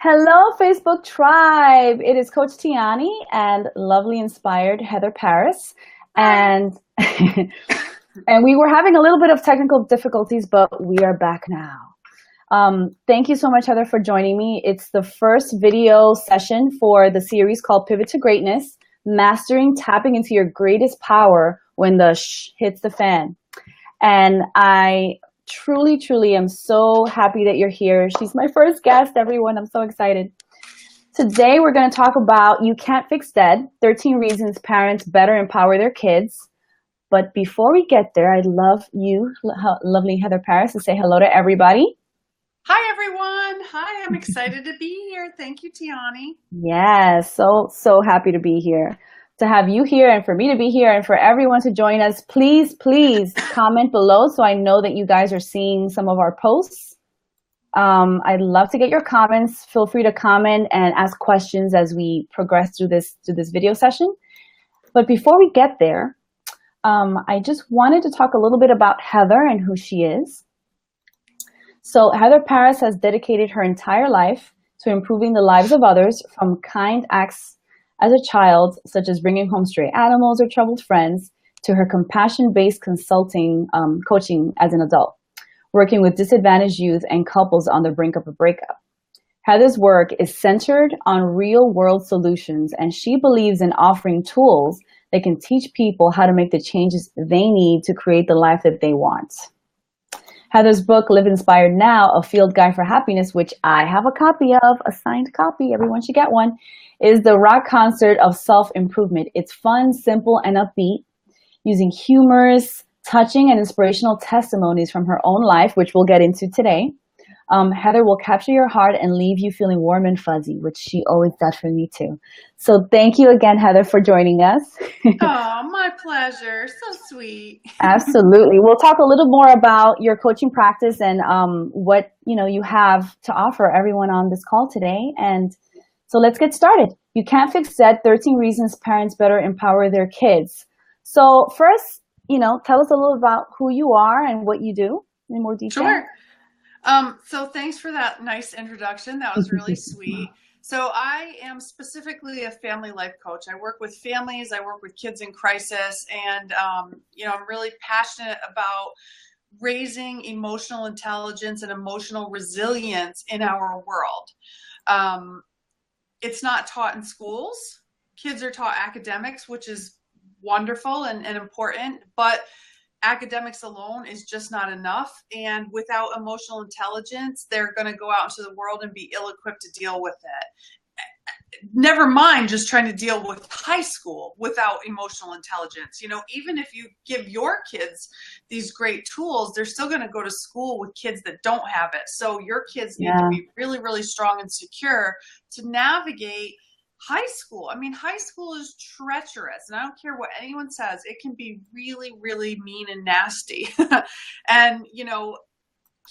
Hello, Facebook tribe. It is Coach Teany and lovely inspired Heather Paris. Hi. And and we were having a little bit of technical difficulties, but we are back now. Thank you so much, Heather, for joining me. It's the first video session for the series called Pivot to Greatness, Mastering Tapping into Your Greatest Power When the Shh Hits the Fan. And I truly am so happy that you're here. She's my first guest, everyone. I'm so excited. Today, we're going to talk about You Can't Fix Dead, 13 Reasons Parents Better Empower Their Kids. But before we get there, I'd love you, lovely Heather Paris, to say hello to everybody. Hi, everyone. Hi, I'm excited to be here. Thank you, Tiani. Yes, so happy to be here. To have you here and for me to be here and for everyone to join us, please comment below so I know that you guys are seeing some of our posts. I'd love to get your comments. Feel free to comment and ask questions as we progress through this video session. But before we get there, I just wanted to talk a little bit about Heather and who she is. So Heather Paris has dedicated her entire life to improving the lives of others, from kind acts as a child, such as bringing home stray animals or troubled friends, to her compassion-based consulting coaching as an adult, working with disadvantaged youth and couples on the brink of a breakup. Heather's work is centered on real-world solutions, and she believes in offering tools that can teach people how to make the changes they need to create the life that they want. Heather's book, Live Inspired Now, A Field Guide for Happiness, which I have a copy of, a signed copy, everyone should get one, is the rock concert of self-improvement. It's fun, simple, and upbeat, using humorous, touching, and inspirational testimonies from her own life, which we'll get into today. Heather will capture your heart and leave you feeling warm and fuzzy, which she always does for me too. So thank you again, Heather, for joining us. Oh, my pleasure. So sweet. Absolutely. We'll talk a little more about your coaching practice and what you have to offer everyone on this call today. And so let's get started. You Can't Fix Dead, 13 Reasons Parents Better Empower Their Kids. So first, tell us a little about who you are and what you do in more detail. Sure. So thanks for that nice introduction. That was really sweet. So I am specifically a family life coach. I work with families, I work with kids in crisis, and I'm really passionate about raising emotional intelligence and emotional resilience in our world. It's not taught in schools. Kids are taught academics, which is wonderful and important, but academics alone is just not enough. And without emotional intelligence, they're going to go out into the world and be ill-equipped to deal with it. Never mind just trying to deal with high school without emotional intelligence. Even if you give your kids these great tools, they're still going to go to school with kids that don't have it. So your kids need to be really, really strong and secure to navigate high school. I mean, high school is treacherous, and I don't care what anyone says, it can be really, really mean and nasty. And,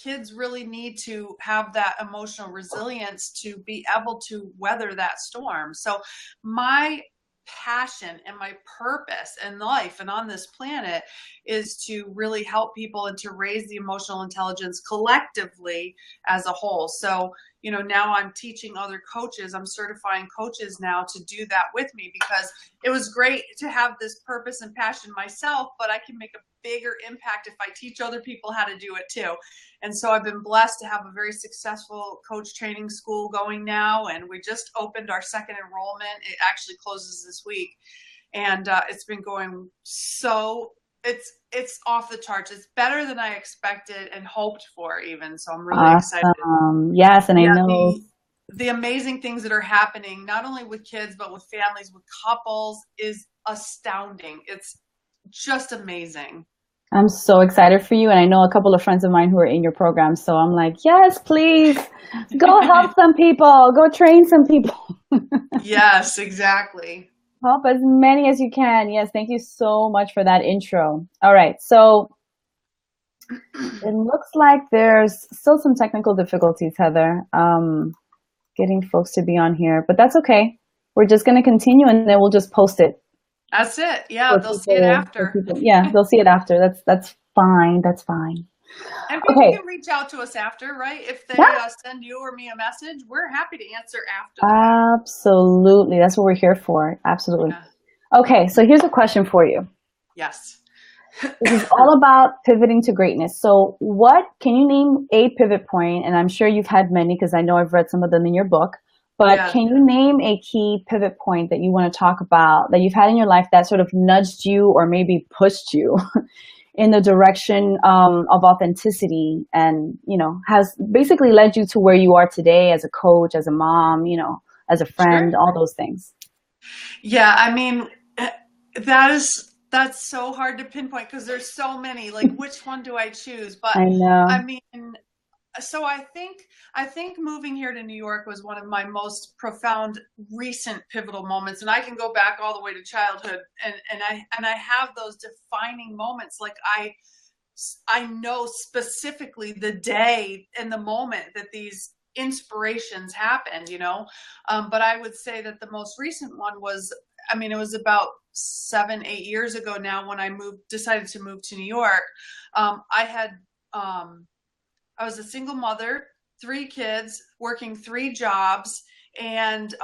kids really need to have that emotional resilience to be able to weather that storm. So my passion and my purpose in life and on this planet is to really help people and to raise the emotional intelligence collectively as a whole. So, now I'm teaching other coaches, I'm certifying coaches now to do that with me, because it was great to have this purpose and passion myself, but I can make a bigger impact if I teach other people how to do it too. And so I've been blessed to have a very successful coach training school going now, and we just opened our second enrollment. It actually closes this week, and it's been going so it's off the charts. It's better than I expected and hoped for even. So I'm really excited. Yes, and I know the amazing things that are happening, not only with kids, but with families, with couples, is astounding. It's just amazing. I'm so excited for you, and I know a couple of friends of mine who are in your program, so I'm like, yes, please, go help some people, go train some people. Yes, exactly. Help as many as you can. Yes, thank you so much for that intro. All right, so it looks like there's still some technical difficulties, Heather, getting folks to be on here, but that's okay. We're just going to continue, and then we'll just post it. That's it. Yeah, they'll see it after. Yeah, they'll see it after. That's fine. That's fine. And people Okay. can reach out to us after, right? If they Yeah, send you or me a message, we're happy to answer after the fact. absolutely. That's what we're here for. Absolutely. Yeah. Okay, so here's a question for you. Yes. This is all about pivoting to greatness. So, what can you name a pivot point? And I'm sure you've had many because I know I've read some of them in your book. But Yeah. can you name a key pivot point that you want to talk about that you've had in your life that sort of nudged you or maybe pushed you in the direction of authenticity and, has basically led you to where you are today as a coach, as a mom, as a Sure. friend, all those things? Yeah, I mean, that's so hard to pinpoint because there's so many. Like, which one do I choose? But I I know. mean, so I think moving here to New York was one of my most profound recent pivotal moments, and I can go back all the way to childhood, and I have those defining moments. Like I know specifically the day and the moment that these inspirations happened, but I would say that the most recent one was, I mean, it was about 7, 8 years ago now when I decided to move to New York. I had, I was a single mother, 3 kids, working 3 jobs, and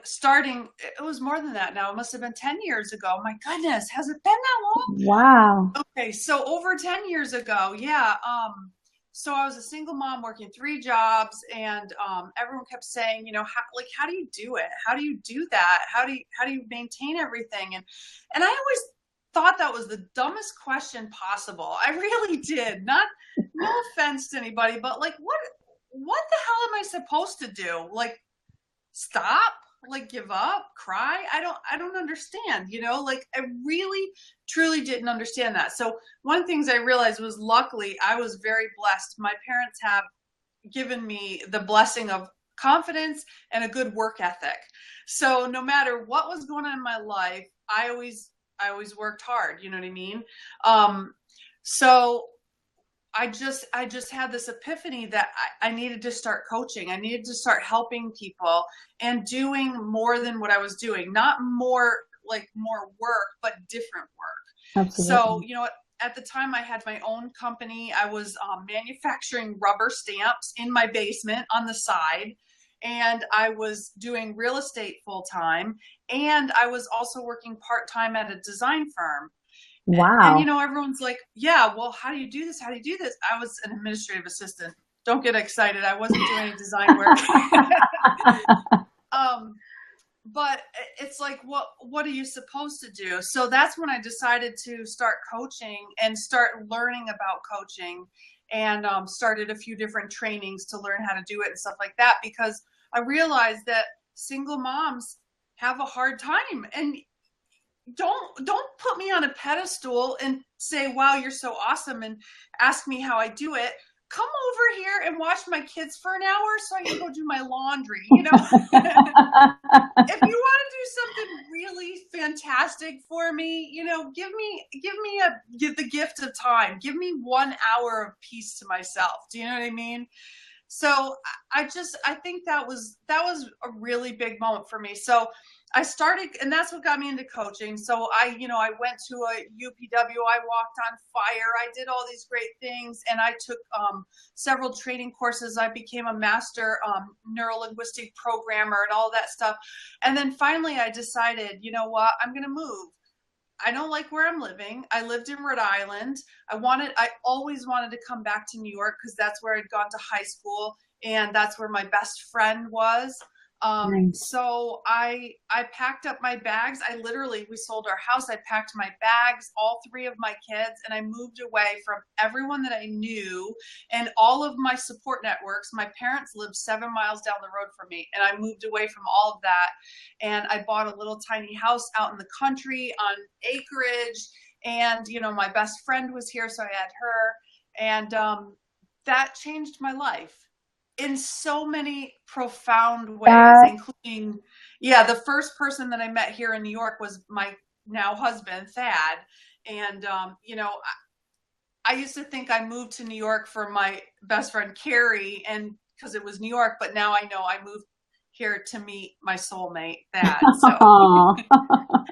starting, it was more than that now. It must have been 10 years ago. My goodness, has it been that long? Wow. Okay, so over 10 years ago, yeah. So I was a single mom working 3 jobs, and everyone kept saying, how do you do it? How do you do that? How do you maintain everything? And I always thought that was the dumbest question possible. I really did. Not No offense to anybody, but like what the hell am I supposed to do? Like stop, like give up, cry? I don't understand, like I really truly didn't understand that. So one of the things I realized was, luckily, I was very blessed. My parents have given me the blessing of confidence and a good work ethic. So no matter what was going on in my life, I always worked hard, you know what I mean? So I just had this epiphany that I needed to start coaching. I needed to start helping people and doing more than what I was doing. Not more, like more work, but different work. So, Absolutely. at the time I had my own company. I was manufacturing rubber stamps in my basement on the side. And I was doing real estate full time. And I was also working part time at a design firm. And Wow. everyone's like, yeah, well, how do you do this? How do you do this? I was an administrative assistant. Don't get excited. I wasn't doing any design work. um, but it's like, what are you supposed to do? So that's when I decided to start coaching and start learning about coaching, and started a few different trainings to learn how to do it and stuff like that, because I realized that single moms have a hard time. And don't put me on a pedestal and say, wow, you're so awesome, and ask me how I do it. Come over here and watch my kids for an hour so I can go do my laundry. If you want to do something really fantastic for me, give the gift of time. Give me 1 hour of peace to myself. Do you know what I mean? So I think that was a really big moment for me. So I started, and that's what got me into coaching. So I went to a UPW, I walked on fire, I did all these great things, and I took several training courses. I became a master neurolinguistic programmer and all that stuff. And then finally I decided, you know what, I'm going to move. I don't like where I'm living. I lived in Rhode Island. I always wanted to come back to New York because that's where I'd gone to high school, and that's where my best friend was. Nice. So I packed up my bags. We sold our house. I packed my bags, all 3 of my kids, and I moved away from everyone that I knew and all of my support networks. My parents lived 7 miles down the road from me, and I moved away from all of that. And I bought a little tiny house out in the country on acreage. And, my best friend was here, so I had her. And that changed my life in so many profound ways, That including, yeah, the first person that I met here in New York was my now husband, Thad. And, I used to think I moved to New York for my best friend, Carrie, and because it was New York, but now I know I moved here to meet my soulmate, Thad. So,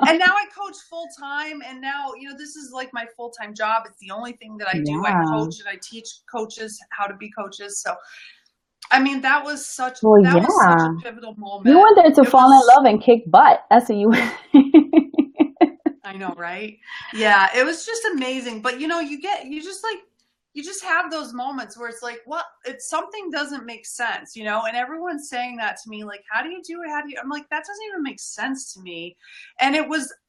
and now I coach full time. And now, this is like my full time job. It's the only thing that I do. I Yeah. coach and I teach coaches how to be coaches. So, I mean, that was such Well, a yeah. pivotal You moment. went there to It fall in was, love and kick butt. That's what you. I know, right? Yeah, it was just amazing. But you just have those moments where it's like, what? It's something doesn't make sense, and everyone's saying that to me, like, how do you do it? How do you? I'm like, that doesn't even make sense to me. And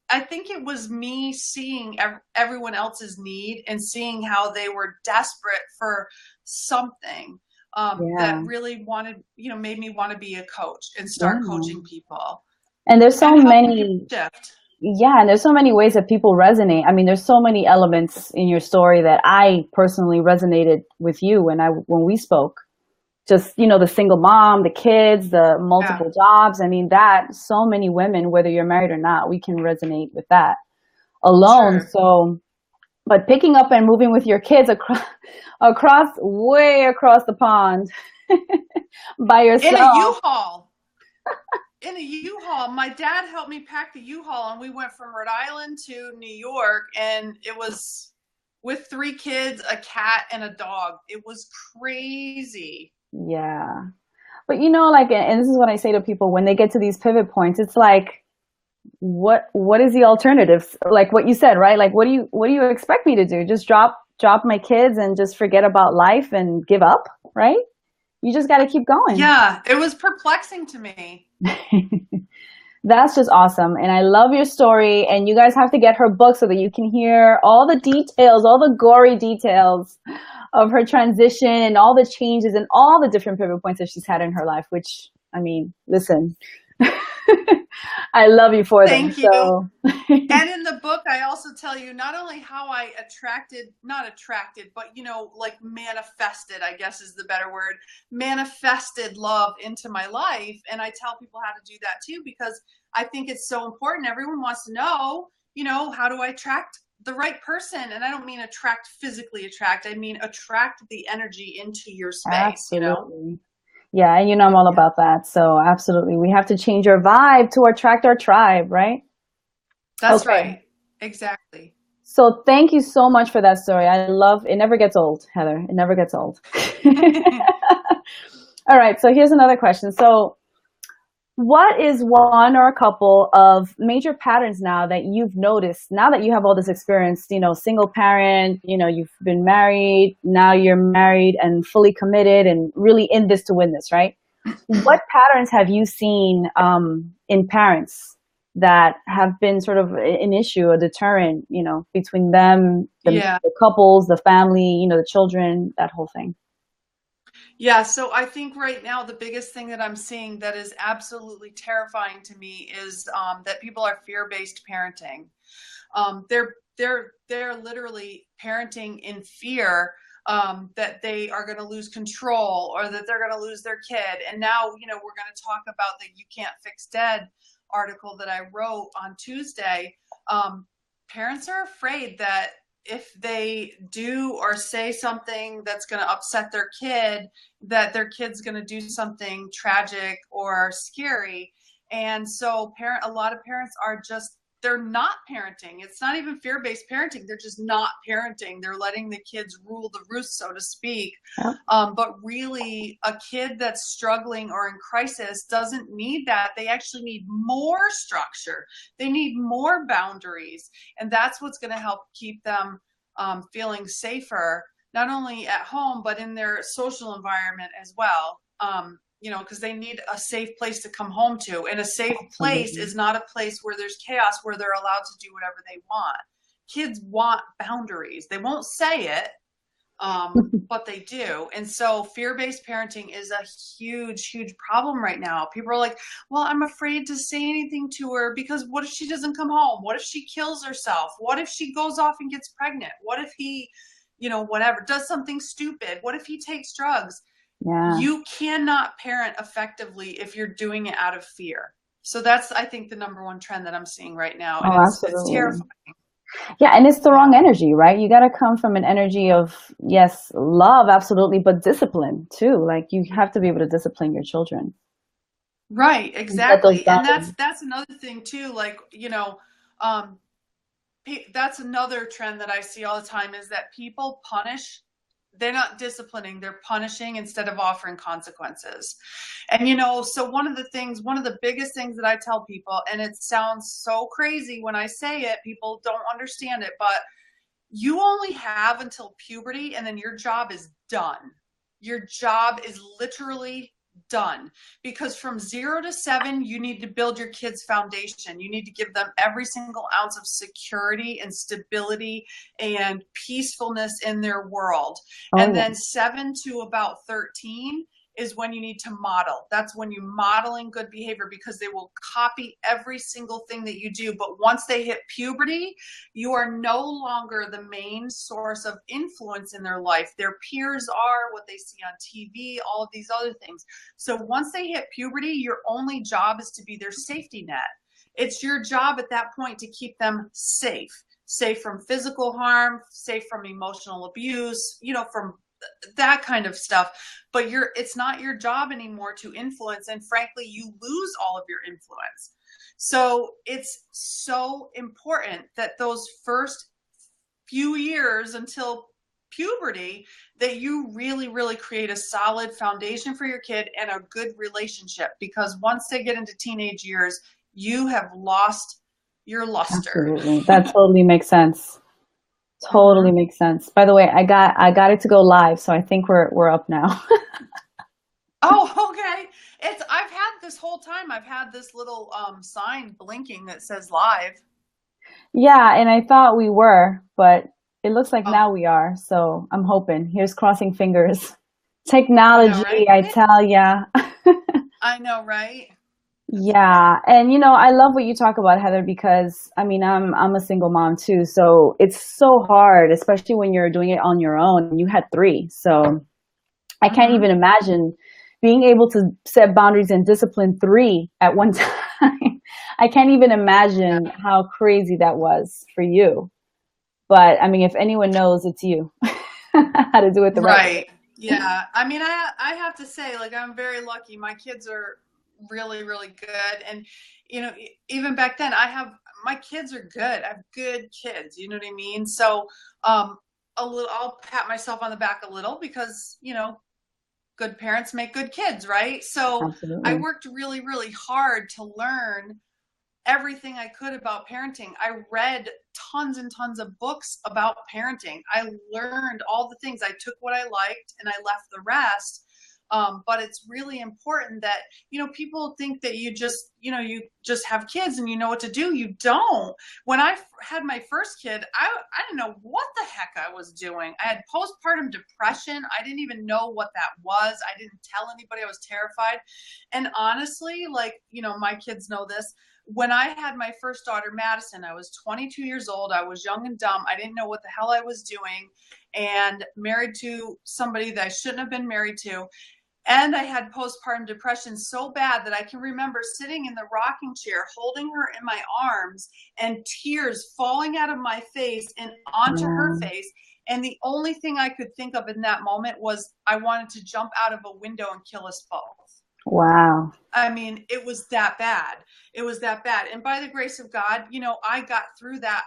I think it was me seeing everyone else's need and seeing how they were desperate for something that Yeah. really made me want to be a coach and start Yeah. coaching people And there's so and helping people many. shift. Yeah, and there's so many ways that people resonate. I mean, there's so many elements in your story that I personally resonated with you when we spoke. Just, the single mom, the kids, the Yeah. multiple jobs. I mean, that so many women, whether you're married or not, we can resonate with that alone. Sure. So, but picking up and moving with your kids way across the pond by In a yourself. U-Haul. In a U-Haul. My dad helped me pack the U-Haul, and we went from Rhode Island to New York, and it was with 3 kids, a cat, and a dog. It was crazy. Yeah. But like, and this is what I say to people when they get to these pivot points, it's like, what is the alternative? Like what you said, right? Like, what do you expect me to do? Just drop my kids and just forget about life and give up, right? You just got to keep going. Yeah, it was perplexing to me. That's just awesome. And I love your story. And you guys have to get her book so that you can hear all the details, all the gory details of her transition and all the changes and all the different pivot points that she's had in her life, which, I mean, listen, I love you for them. Thank you. So, And in the book, I also tell you not only how I not attracted, but, like manifested, I guess is the better word, manifested love into my life. And I tell people how to do that too, because I think it's so important. Everyone wants to know, how do I attract the right person? And I don't mean physically attract. I mean, attract the energy into your space. absolutely. Yeah, and I'm all Yeah. about that. So, absolutely. We have to change our vibe to attract our tribe, right? That's Okay. right. Exactly. So thank you so much for that story. I love it. Never gets old, Heather. It never gets old. All right. So here's another question. So what is one or a couple of major patterns now that you've noticed now that you have all this experience, single parent, you've been married, now you're married and fully committed and really in this to win this, right? What patterns have you seen in parents that have been sort of an issue, a deterrent, between them, Yeah. the couples, the family, the children, that whole thing? Yeah, so I think right now the biggest thing that I'm seeing that is absolutely terrifying to me is that people are fear-based parenting. They're literally parenting in fear that they are going to lose control or that they're going to lose their kid. And now, we're going to talk about the "You Can't Fix Dead" article that I wrote on Tuesday. Parents are afraid that if they do or say something that's going to upset their kid, that their kid's going to do something tragic or scary. And so a lot of parents they're not parenting. It's not even fear-based parenting. They're just not parenting. They're letting the kids rule the roost, so to speak. Yeah. But really, a kid that's struggling or in crisis doesn't need that. They actually need more structure. They need more boundaries. And that's what's going to help keep them feeling safer, not only at home, but in their social environment as well. Because they need a safe place to come home to. And a safe place Absolutely. is not a place where there's chaos, where they're allowed to do whatever they want. Kids want boundaries. They won't say it, but they do. And so fear-based parenting is a huge, huge problem right now. People are like, well, I'm afraid to say anything to her because what if she doesn't come home? What if she kills herself? What if she goes off and gets pregnant? What if he, whatever, does something stupid? What if he takes drugs? Yeah. You cannot parent effectively if you're doing it out of fear. So that's, I think, the number one trend that I'm seeing right now. And Oh, it's absolutely. terrifying. Yeah, and it's the Yeah. wrong energy, right? You got to come from an energy of, yes, love, absolutely, but discipline too. Like you have to be able to discipline your children. Right, and set those exactly. And boundaries. that's another thing too, like, um that's another trend that I see all the time is that people punish. They're not disciplining, they're punishing instead of offering consequences. And so one of the biggest things that I tell people, and it sounds so crazy when I say it, people don't understand it, but you only have until puberty, and then your job is done. Your job is literally done, because from 0 to 7 you need to build your kids foundation. You need to give them every single ounce of security and stability and peacefulness in their world. Oh And yeah. then 7 to about 13 is when you need to model. That's when you're modeling good behavior, because they will copy every single thing that you do. But once they hit puberty, you are no longer the main source of influence in their life. Their peers are, what they see on TV, all of these other things. So once they hit puberty, your only job is to be their safety net. It's your job at that point to keep them safe from physical harm, safe from emotional abuse, from that kind of stuff. But it's not your job anymore to influence, and frankly you lose all of your influence. So it's so important that those first few years until puberty, that you really, really create a solid foundation for your kid and a good relationship, because once they get into teenage years, you have lost your luster. Absolutely. That totally makes sense. Totally Mm-hmm. makes sense. By the way, I got it to go live, so I think we're up now. Oh, okay. I've had this whole time, I've had this little sign blinking that says live. Yeah, and I thought we were, but it looks like Oh, now we are. So I'm hoping. Here's crossing fingers. I know, Technology, right? I tell ya. I know, right? That's funny. Yeah, and I love what you talk about, Heather, because I mean, I'm a single mom too, so it's so hard, especially when you're doing it on your own. You had three, so I can't Mm-hmm. even imagine being able to set boundaries and discipline three at one time. I can't even Yeah. imagine how crazy that was for you. But I mean, if anyone knows, it's you how to do it the right way. Right. Yeah. I mean, I have to say, like, I'm very lucky. My kids are really, really good. And, even back then, my kids are good. I have good kids. You know what I mean? So, um, I'll pat myself on the back a little, because, good parents make good kids, right? So I Absolutely. worked really, really hard to learn everything I could about parenting. I read tons and tons of books about parenting. I learned all the things. I took what I liked and I left the rest. But it's really important that, people think that you just have kids and you know what to do. You don't. When I had my first kid, I didn't know what the heck I was doing. I had postpartum depression. I didn't even know what that was. I didn't tell anybody. I was terrified. And honestly, like, my kids know this. When I had my first daughter, Madison, I was 22 years old. I was young and dumb. I didn't know what the hell I was doing, and married to somebody that I shouldn't have been married to. And I had postpartum depression so bad that I can remember sitting in the rocking chair, holding her in my arms, and tears falling out of my face and onto her Wow. face. And the only thing I could think of in that moment was I wanted to jump out of a window and kill us both. Wow. I mean, it was that bad. It was that bad. And by the grace of God, I got through that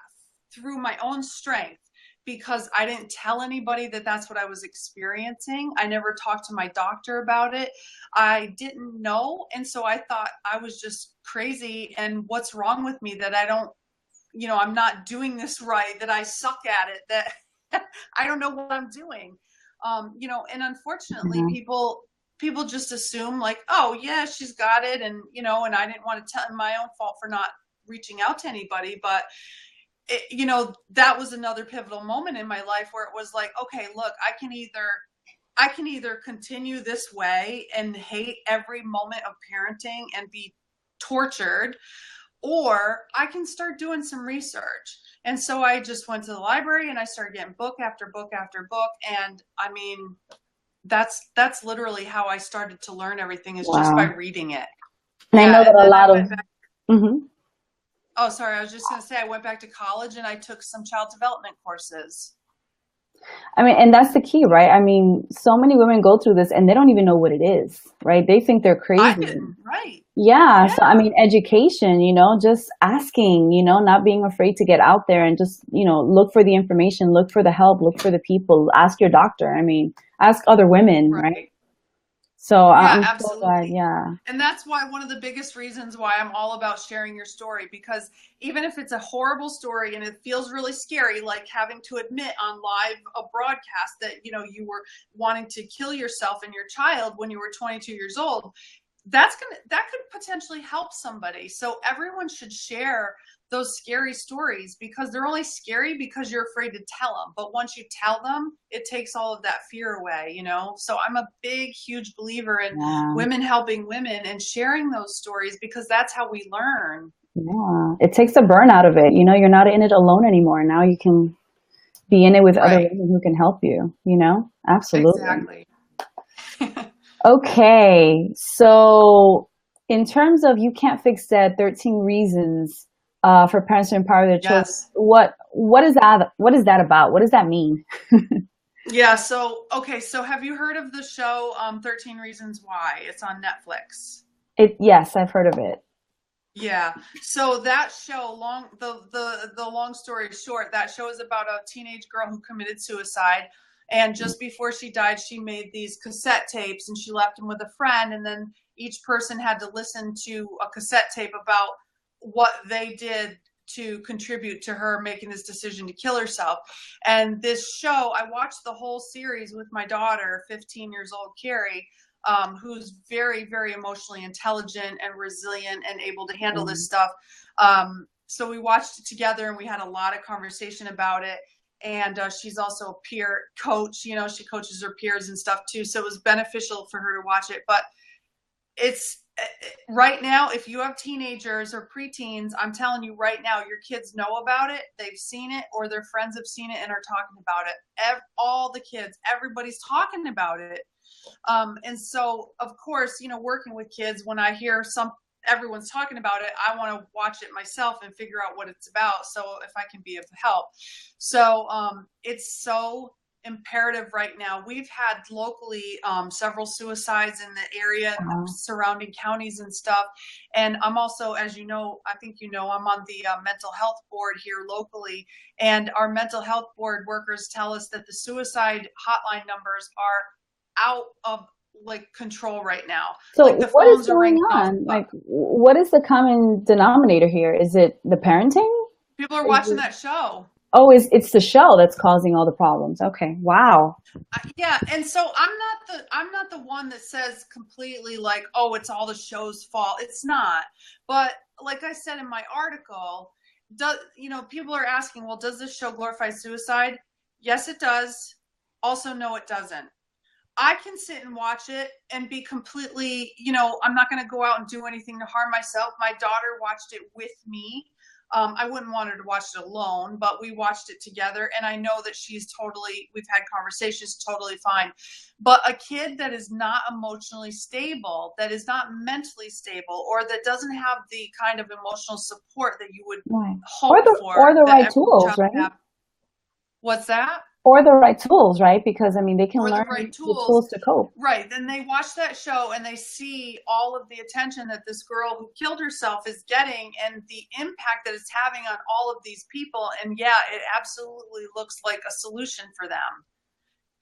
through my own strength, because I didn't tell anybody that that's what I was experiencing. I never talked to my doctor about it. I didn't know. And so I thought I was just crazy. And what's wrong with me that I don't, I'm not doing this right, that I suck at it, that I don't know what I'm doing. And unfortunately, Yeah. people just assume, like, oh yeah, she's got it. And, and I didn't want to tell, my own fault for not reaching out to anybody. But that was another pivotal moment in my life where it was like, okay, look, I can either continue this way and hate every moment of parenting and be tortured, or I can start doing some research. And so I just went to the library and I started getting book after book after book. And I mean, that's literally how I started to learn everything, is just by Wow. reading it. And I know Yeah. that And a then I lot of, went back. mhm. Oh, sorry. I was just going to say, I went back to college and I took some child development courses. I mean, and that's the key, right? I mean, so many women go through this and they don't even know what it is, right? They think they're I crazy. didn't, right? Yeah. Yeah, So, I mean, education, just asking, not being afraid to get out there and just, look for the information, look for the help, look for the people, ask your doctor. I mean, ask other women, right? right. So Yeah, I'm so glad. absolutely. Yeah. And that's why one of the biggest reasons why I'm all about sharing your story, because even if it's a horrible story and it feels really scary, like having to admit on live a broadcast that, you were wanting to kill yourself and your child when you were 22 years old, that could potentially help somebody. So everyone should share those scary stories, because they're only scary because you're afraid to tell them. But once you tell them, it takes all of that fear away. So I'm a big, huge believer in Yeah. women helping women and sharing those stories, because that's how we learn. Yeah. It takes the burn out of it. You're not in it alone anymore. Now you can be in it with other Right. women who can help you. Absolutely. Exactly. Okay, so in terms of you can't fix dead, 13 reasons for parents to empower their children. Yes. What is that? What is that about? What does that mean? Yeah. So, okay. So have you heard of the show 13 Reasons Why? It's on Netflix. Yes, I've heard of it. Yeah. So that show, the long story short, that show is about a teenage girl who committed suicide. And just before she died, she made these cassette tapes and she left them with a friend. And then each person had to listen to a cassette tape about what they did to contribute to her making this decision to kill herself. And this show, I watched the whole series with my daughter, 15 years old, Carrie, who's very, very emotionally intelligent and resilient and able to handle this stuff. So we watched it together and we had a lot of conversation about it. And she's also a peer coach, she coaches her peers and stuff too. So it was beneficial for her to watch it. But it's right now, if you have teenagers or preteens, I'm telling you right now, your kids know about it. They've seen it, or their friends have seen it and are talking about it. All the kids, everybody's talking about it. And so, of course, working with kids, when I hear everyone's talking about it, I want to watch it myself and figure out what it's about. So if I can be of help. So it's so imperative right now. We've had locally several suicides in the area and Wow. surrounding counties and stuff. And I'm also, as you know, I think I'm on the mental health board here locally. And our mental health board workers tell us that the suicide hotline numbers are out of control right now. So Like the what is phones are going ringing off. on? Like, what is the common denominator here? Is it the parenting? People are Is watching it, that show. oh, it's the show that's causing all the problems. Okay, wow. Yeah, and so I'm not the one that says completely like, oh, it's all the show's fault. It's not. But like I said in my article, people are asking, well, does this show glorify suicide? Yes, it does. Also, no, it doesn't. I can sit and watch it and be completely, I'm not going to go out and do anything to harm myself. My daughter watched it with me. I wouldn't want her to watch it alone, but we watched it together. And I know that we've had conversations, totally fine. But a kid that is not emotionally stable, that is not mentally stable, or that doesn't have the kind of emotional support that you would Right. hope Or for, the that right every tools, child right? have. What's that? Or the right tools, right? Because I mean, they can Or the learn right the tools. tools to cope. Right. Then they watch that show and they see all of the attention that this girl who killed herself is getting and the impact that it's having on all of these people. And yeah, it absolutely looks like a solution for them.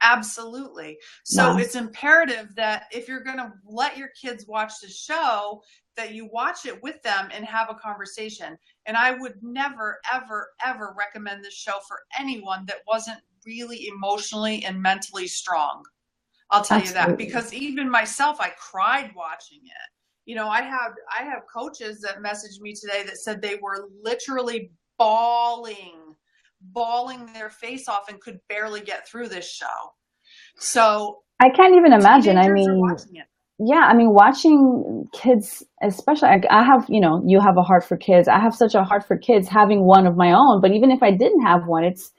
Absolutely. So Wow. it's imperative that if you're going to let your kids watch the show, that you watch it with them and have a conversation. And I would never, ever, ever recommend this show for anyone that wasn't really emotionally and mentally strong. I'll tell you that, Absolutely. because even myself, I cried watching it. I have coaches that messaged me today that said they were literally bawling their face off and could barely get through this show. So I can't even imagine. I teenagers are mean, watching it. yeah, I mean, watching kids, especially, I have, you have a heart for kids. I have such a heart for kids having one of my own. But even if I didn't have one, it's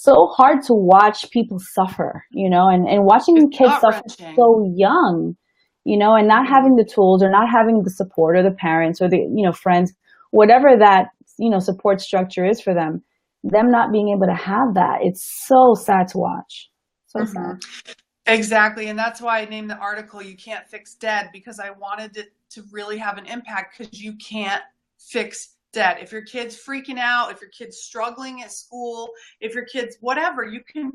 so hard to watch people suffer, and watching It's kids suffer gut-wrenching. so young, and not having the tools or not having the support or the parents or the, friends, whatever that, support structure is for them. them not being able to have that, it's so sad to watch. So sad. Exactly. And that's why I named the article You Can't Fix Dead, because I wanted it to really have an impact, because you can't fix dead. If your kid's freaking out, if your kid's struggling at school, if your kid's whatever, you can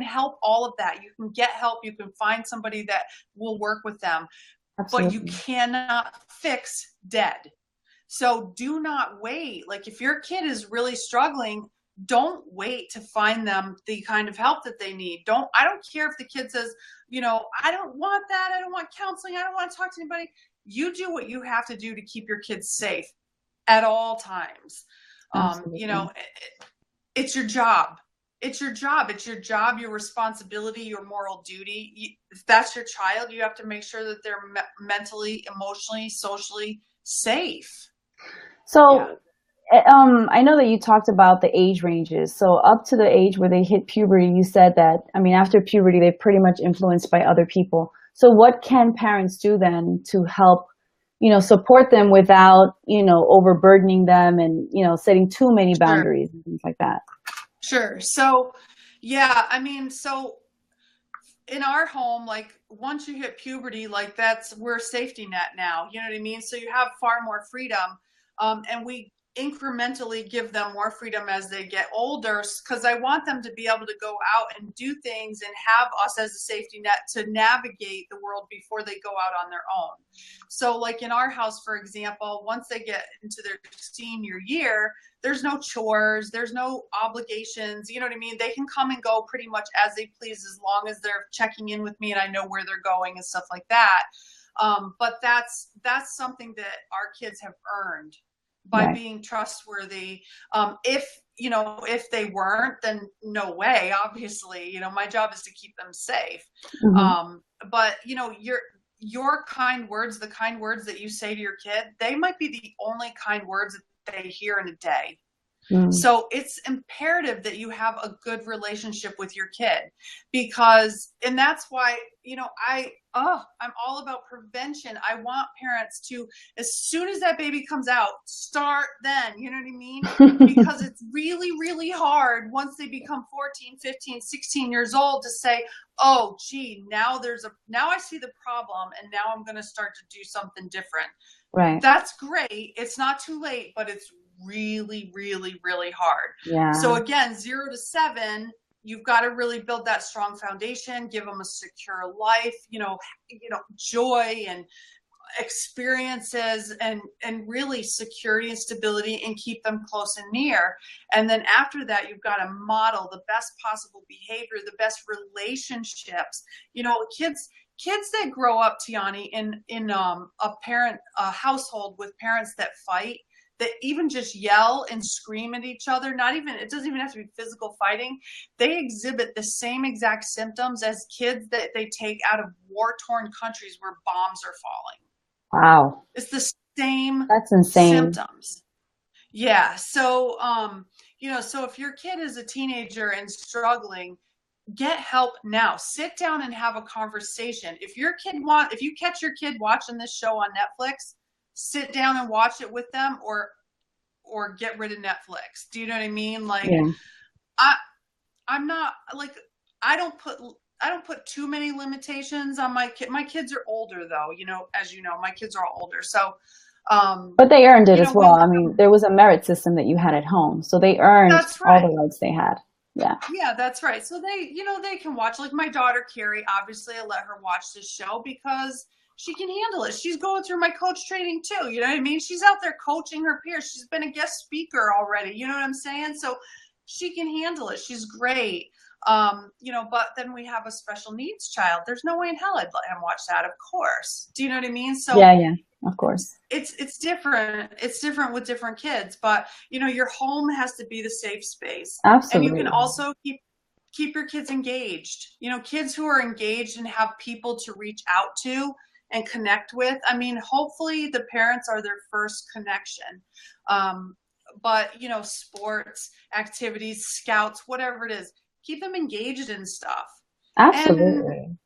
help all of that. You can get help. You can find somebody that will work with them. But you Absolutely. cannot fix dead. So do not wait. Like, if your kid is really struggling, don't wait to find them the kind of help that they need. I don't care if the kid says, I don't want that. I don't want counseling. I don't want to talk to anybody. You do what you have to do to keep your kids safe at all times. It's your job. It's your job. It's your job, your responsibility, your moral duty. If that's your child, you have to make sure that they're mentally, emotionally, socially safe. So, I know that you talked about the age ranges. So up to the age where they hit puberty, you said that, I mean, after puberty, they're pretty much influenced by other people. So what can parents do then to help, support them without, overburdening them and, setting too many boundaries and things like that? Sure. So, yeah, I mean, so in our home, like, once you hit puberty, like, we're a safety net now, you know what I mean? So you have far more freedom. And we incrementally give them more freedom as they get older, because I want them to be able to go out and do things and have us as a safety net to navigate the world before they go out on their own. So, like, in our house, for example, once they get into their senior year, there's no chores, there's no obligations, you know what I mean? They can come and go pretty much as they please, as long as they're checking in with me and I know where they're going and stuff like that. But that's something that our kids have earned by being trustworthy. If they weren't, then no way, obviously, my job is to keep them safe. But your kind words, the kind words that you say to your kid, they might be the only kind words that they hear in a day. So it's imperative that you have a good relationship with your kid, and that's why, I'm all about prevention. I want parents to, as soon as that baby comes out, start then, you know what I mean? Because it's really, really hard once they become 14, 15, 16 years old to say, oh, gee, now I see the problem and now I'm going to start to do something different. Right. That's great. It's not too late, but it's really, really, really hard. Yeah. So again, 0 to 7, you've got to really build that strong foundation, give them a secure life, joy and experiences and really security and stability, and keep them close and near. And then after that, you've got to model the best possible behavior, the best relationships. Kids that grow up, Teany, in a household with parents that fight, that even just yell and scream at each other, it doesn't even have to be physical fighting. They exhibit the same exact symptoms as kids that they take out of war-torn countries where bombs are falling. Wow. It's the same That's insane. symptoms. Yeah. So, so if your kid is a teenager and struggling, get help now. Sit down and have a conversation. If you catch your kid watching this show on Netflix, sit down and watch it with them, or get rid of Netflix. Do you know what I mean? Like, yeah. I'm not like, I don't put too many limitations on my kid. My kids are older though, as you know, my kids are all older. So, but they earned it as well. I mean, there was a merit system that you had at home, so they earned all the rights they had. Yeah. Yeah, that's right. So they can watch, like my daughter, Carrie, obviously I let her watch this show because she can handle it. She's going through my coach training too. You know what I mean? She's out there coaching her peers. She's been a guest speaker already. You know what I'm saying? So she can handle it. She's great. But then we have a special needs child. There's no way in hell I'd let him watch that, of course. Do you know what I mean? So yeah, of course. It's different. It's different with different kids, but your home has to be the safe space. Absolutely. And you can also keep your kids engaged. Kids who are engaged and have people to reach out to and connect with. I mean, hopefully the parents are their first connection. But sports, activities, scouts, whatever it is, keep them engaged in stuff. Absolutely. And,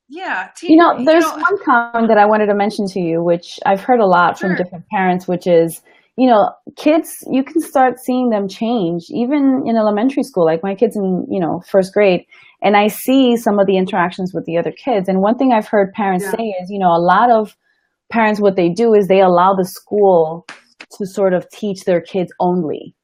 yeah. There's one comment that I wanted to mention to you, which I've heard a lot from different parents, which is, you know, kids, you can start seeing them change even in elementary school. Like my kids in, you know, first grade, and I see some of the interactions with the other kids. And one thing I've heard parents Yeah. say is, you know, a lot of parents, what they do is they allow the school to sort of teach their kids only.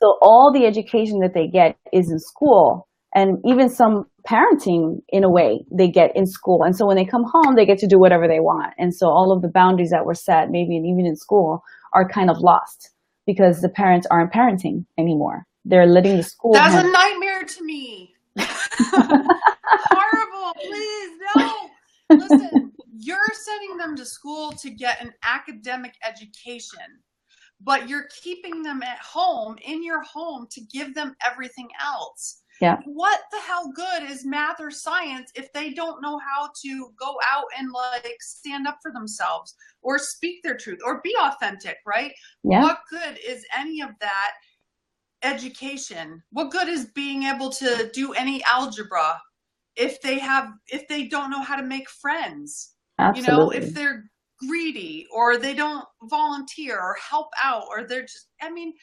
So all the education that they get is in school, and even some parenting in a way they get in school. And so when they come home, they get to do whatever they want. And so all of the boundaries that were set, maybe even in school, are kind of lost because the parents aren't parenting anymore. They're letting the school That's a handle. nightmare to me. Horrible. Please, no. Listen, you're sending them to school to get an academic education, but you're keeping them at home, in your home, to give them everything else. Yeah. What the hell good is math or science if they don't know how to go out and like stand up for themselves or speak their truth or be authentic, right? Yeah. What good is any of that education? What good is being able to do any algebra if they don't know how to make friends? You know, Absolutely. if they're greedy or they don't volunteer or help out, or they're just, I mean,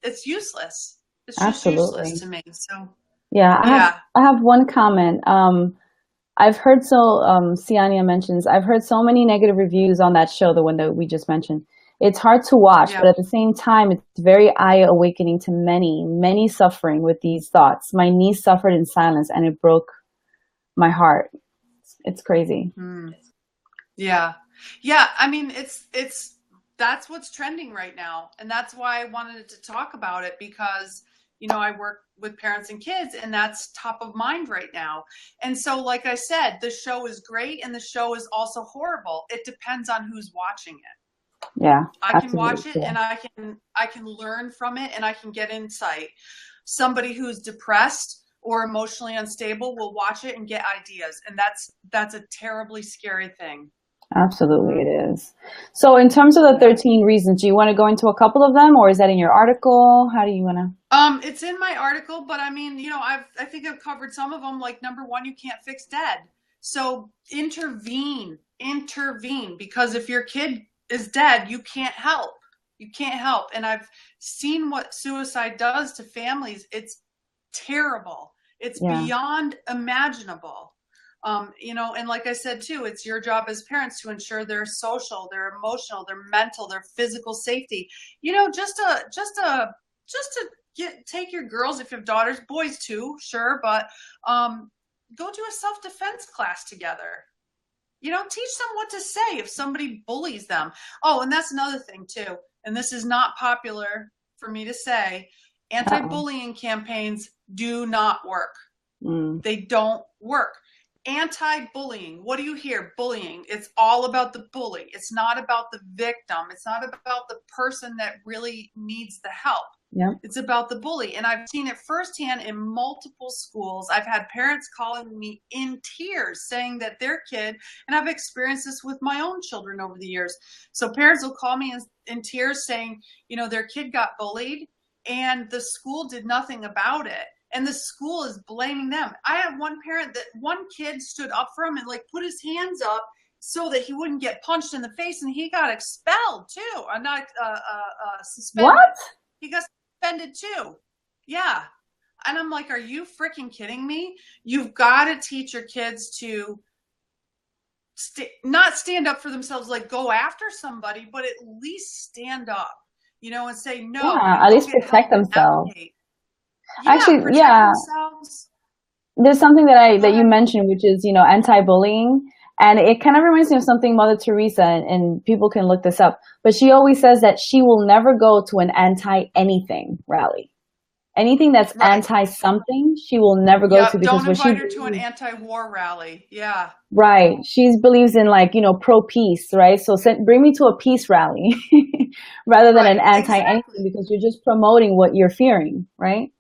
it's useless. It's just useless Absolutely. to me. So Yeah, yeah. I have one comment. I've heard Siania mentions, I've heard so many negative reviews on that show, the one that we just mentioned. It's hard to watch, Yeah. but at the same time, it's very eye-awakening to many, many suffering with these thoughts. My niece suffered in silence and it broke my heart. It's crazy. Yeah. Yeah. I mean, that's what's trending right now. And that's why I wanted to talk about it, because, you know, I work with parents and kids, and that's top of mind right now. And so, like I said, the show is great and the show is also horrible. It depends on who's watching it. Yeah, I can absolutely. watch it Yeah. and I can learn from it and I can get insight. Somebody who's depressed or emotionally unstable will watch it and get ideas, and that's a terribly scary thing. Absolutely, it is. So, in terms of the Yeah. 13 reasons, do you want to go into a couple of them, or is that in your article? How do you want to? It's in my article, but I mean, you know, I think I've covered some of them. Like number one, you can't fix dead. So intervene, because if your kid is dead, you can't help. You can't help. And I've seen what suicide does to families. It's terrible. It's Yeah, beyond imaginable. You know, and like I said too, it's your job as parents to ensure their social, their emotional, their mental, their physical safety. You know, just to take your girls, if you have daughters, boys too, sure, but go to a self-defense class together. You know, teach them what to say if somebody bullies them. Oh, and that's another thing too, and this is not popular for me to say, uh-oh. anti-bullying campaigns do not work. Mm, They don't work. Anti-bullying, what do you hear? Bullying, it's all about the bully. It's not about the victim. It's not about the person that really needs the help. yeah, It's about the bully. And I've seen it firsthand in multiple schools. I've had parents calling me in tears saying that their kid, and I've experienced this with my own children over the years. So parents will call me in tears saying, you know, their kid got bullied and the school did nothing about it. And the school is blaming them. I had one parent that one kid stood up for him and like put his hands up so that he wouldn't get punched in the face, and he got expelled too. Not suspended. what? He got suspended too. Yeah. And I'm like, are you freaking kidding me? You've got to teach your kids to not stand up for themselves, like go after somebody, but at least stand up, you know, and say no Yeah, and at go least get help protect and themselves. advocate. Yeah, Actually, protect yeah, themselves. there's something Go that you ahead. mentioned, which is, you know, anti-bullying, and it kind of reminds me of something Mother Teresa, and people can look this up. But she always says that she will never go to an anti-anything rally. Anything that's Right. anti-something, she will never go to, Yep. because Don't what she invite her to an believes, anti-war rally. Yeah. right? She believes in, like, you know, pro-peace, right? So bring me to a peace rally rather than an Right. anti-anything, Exactly. because you're just promoting what you're fearing, right?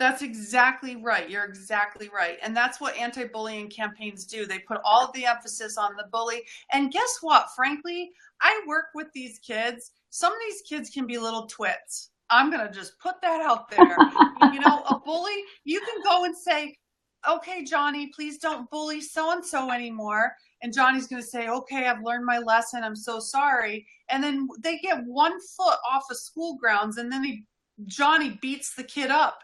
That's exactly right. You're exactly right. And that's what anti-bullying campaigns do. They put all of the emphasis on the bully. And guess what? Frankly, I work with these kids. Some of these kids can be little twits. I'm going to just put that out there. You know, a bully, you can go and say, okay, Johnny, please don't bully so-and-so anymore. And Johnny's going to say, okay, I've learned my lesson. I'm so sorry. And then they get 1 foot off of school grounds, and then Johnny beats the kid up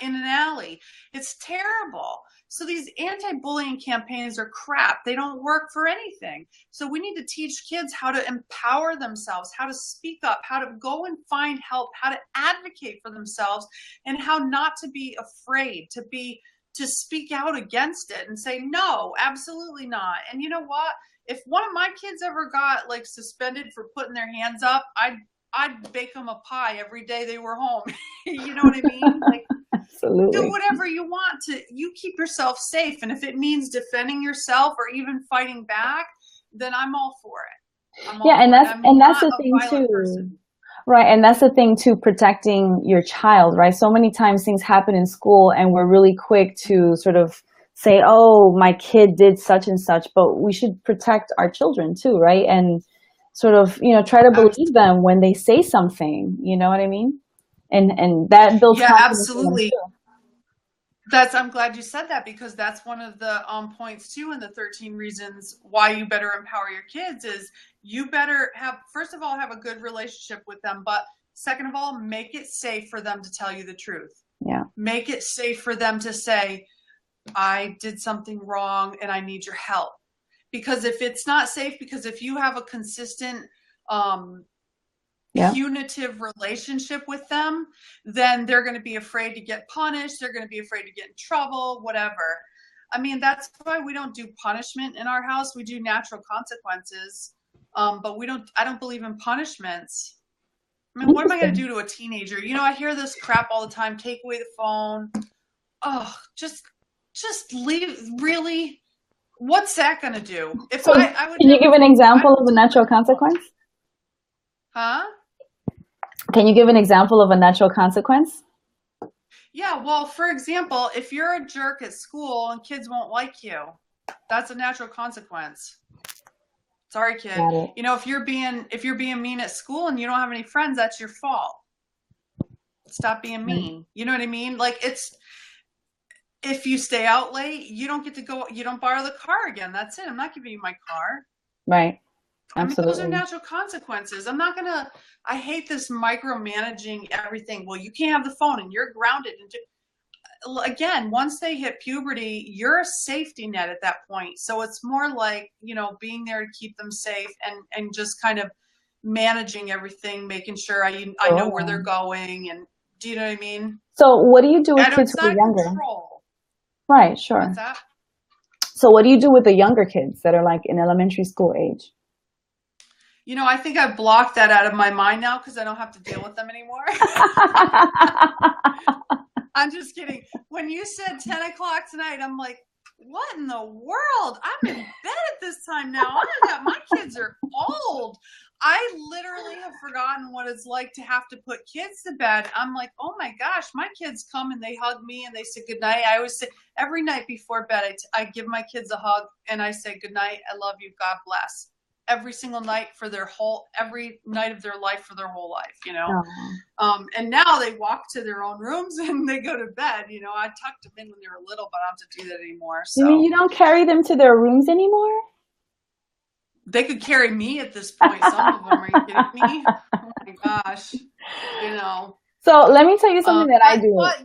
in an alley. It's terrible. So these anti-bullying campaigns are crap. They don't work for anything. So we need to teach kids how to empower themselves, how to speak up, how to go and find help, how to advocate for themselves, and how not to be afraid to speak out against it and say, no, absolutely not. And you know what? If one of my kids ever got like suspended for putting their hands up, I'd bake them a pie every day they were home. You know what I mean? Like, Absolutely. do whatever you want you keep yourself safe. And if it means defending yourself or even fighting back, then I'm all for it. Yeah, and that's the thing too. Person. Right, and that's the thing too, protecting your child, right? So many times things happen in school and we're really quick to sort of say, oh, my kid did such and such, but we should protect our children too, right? And sort of, try to believe them when they say something, you know what I mean? And that builds confidence. Absolutely. I'm glad you said that, because that's one of the points too in the 13 reasons why you better empower your kids is you better first of all, have a good relationship with them, but second of all, make it safe for them to tell you the truth. Yeah. Make it safe for them to say, I did something wrong and I need your help. Because if it's not safe, because if you have a consistent punitive relationship with them, then they're going to be afraid to get punished. They're going to be afraid to get in trouble, whatever. I mean, that's why we don't do punishment in our house. We do natural consequences. But I don't believe in punishments. I mean, what am I going to do to a teenager? I hear this crap all the time. Take away the phone. Oh, just leave. Really? What's that going to do? Can you give an example of a natural consequence? Huh? Can you give an example of a natural consequence? Yeah, well, for example, if you're a jerk at school and kids won't like you, that's a natural consequence. Sorry, kid. If you're being mean at school and you don't have any friends, that's your fault. Stop being mean. You know what I mean? Like, if you stay out late, you don't get to go, you don't borrow the car again. That's it. I'm not giving you my car. Right. Absolutely. I mean, those are natural consequences. I hate this micromanaging everything. Well, you can't have the phone and you're grounded. Again, once they hit puberty, you're a safety net at that point. So it's more like, being there to keep them safe and just kind of managing everything, making sure I know where they're going. And do you know what I mean? So what do you do with kids who are younger? Control. Right, sure. What's that? So what do you do with the younger kids that are like in elementary school age? I think I blocked that out of my mind now because I don't have to deal with them anymore. I'm just kidding. When you said 10 o'clock tonight, I'm like, what in the world? I'm in bed at this time now. My kids are old. I literally have forgotten what it's like to have to put kids to bed. I'm like, oh my gosh, my kids come and they hug me and they say goodnight. I always say every night before bed, I give my kids a hug and I say goodnight. I love you. God bless. Every single night every night of their life for their whole life, and now they walk to their own rooms and they go to bed. I tucked them in when they were little, but I don't have to do that anymore. So. You mean you don't carry them to their rooms anymore? They could carry me at this point. Some of them, are you kidding me? Oh my gosh, So let me tell you something that I do. But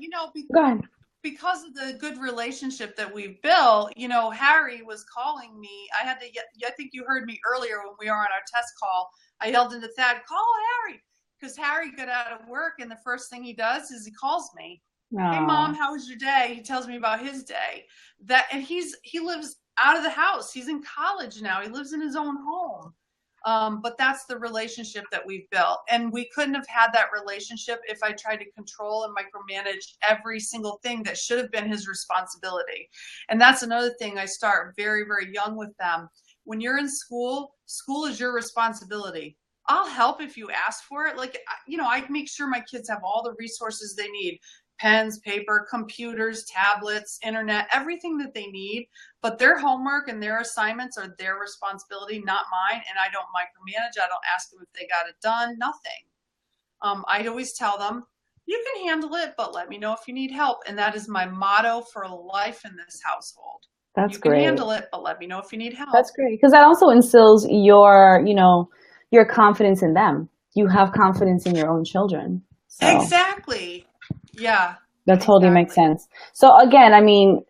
go ahead. Because of the good relationship that we've built, Harry was calling me. I think you heard me earlier when we were on our test call. I yelled into Thad, call Harry. Because Harry got out of work and the first thing he does is he calls me. Hey, Mom, how was your day? He tells me about his day. And he lives out of the house. He's in college now. He lives in his own home. But that's the relationship that we've built. And we couldn't have had that relationship if I tried to control and micromanage every single thing that should have been his responsibility. And that's another thing I start very, very young with them. When you're in school is your responsibility. I'll help if you ask for it. Like, I make sure my kids have all the resources they need. Pens, paper, computers, tablets, internet, everything that they need. But their homework and their assignments are their responsibility, not mine. And I don't micromanage. I don't ask them if they got it done. Nothing. I always tell them, you can handle it, but let me know if you need help. And that is my motto for life in this household. That's You can great. handle it, but let me know if you need That's help. great. Because that also instills your, your confidence in them. You have confidence in your own children. So Exactly. Yeah, that totally makes exactly. sense. So again, I mean,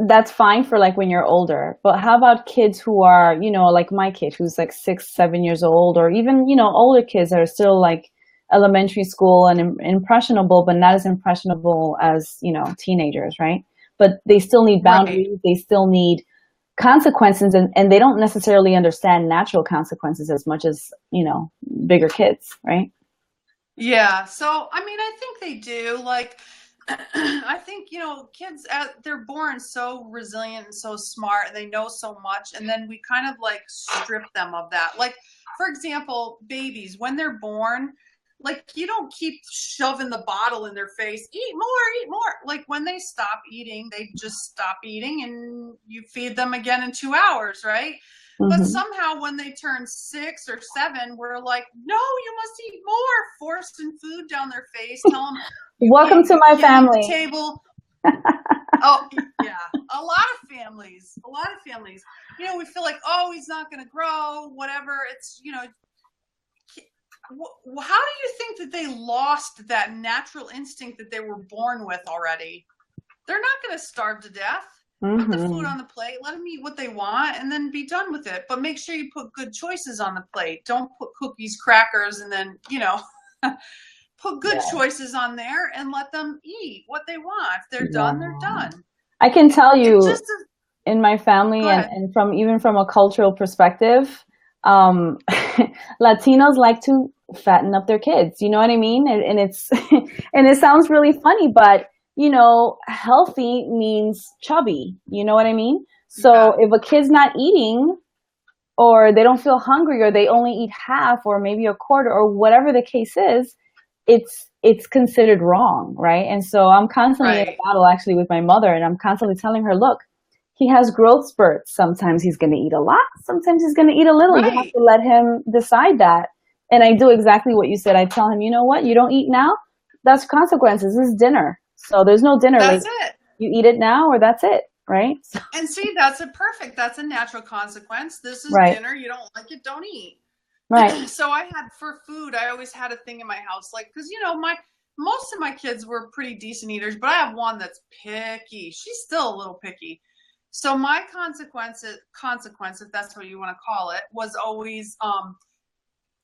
that's fine for like when you're older, but how about kids who are, like my kid who's like 6, 7 years old, or even, older kids that are still like elementary school and impressionable, but not as impressionable as, teenagers, right? But they still need Right. boundaries. They still need consequences, and they don't necessarily understand natural consequences as much as, bigger kids, right? Yeah. So, I mean, I think they do. Like, I think, kids, they're born so resilient and so smart and they know so much. And then we kind of like strip them of that. Like, for example, babies, when they're born, like, you don't keep shoving the bottle in their face, eat more, eat more. Like, when they stop eating, they just stop eating and you feed them again in 2 hours, right? But Hmm. somehow when they turn 6 or 7, we're like, no, you must eat more, forcing food down their face, tell them Welcome to you my can't leave the family. table. Oh, yeah, a lot of families, we feel like, oh, he's not going to grow, whatever. It's, how do you think that they lost that natural instinct that they were born with already? They're not going to starve to death. Put the food Hmm. on the plate, let them eat what they want, and then be done with it. But make sure you put good choices on the plate. Don't put cookies, crackers, and then, put good Yeah. choices on there and let them eat what they want. If they're Yeah. done, they're done. I can tell It you just, in my family, go and, ahead. from even from a cultural perspective, um, Latinos like to fatten up their kids. You know what I mean? And it's and it sounds really funny, but healthy means chubby. You know what I mean? So Yeah, if a kid's not eating, or they don't feel hungry, or they only eat half or maybe a quarter, or whatever the case is, it's considered wrong, right? And so I'm constantly in right, a battle actually with my mother, and I'm constantly telling her, look, he has growth spurts. Sometimes he's going to eat a lot, sometimes he's going to eat a little. You have right. to let him decide that. And I do exactly what you said. I tell him, you know what, you don't eat now, that's consequences. This is dinner, so there's no dinner That's later. it. You eat it now, or that's it, right? So, And see, that's a natural consequence. This is right, dinner. You don't like it, don't eat. right. So I had, for food, I always had a thing in my house, like, because my most of my kids were pretty decent eaters, but I have one that's picky. She's still a little picky. So my consequence, if that's what you want to call it, was always,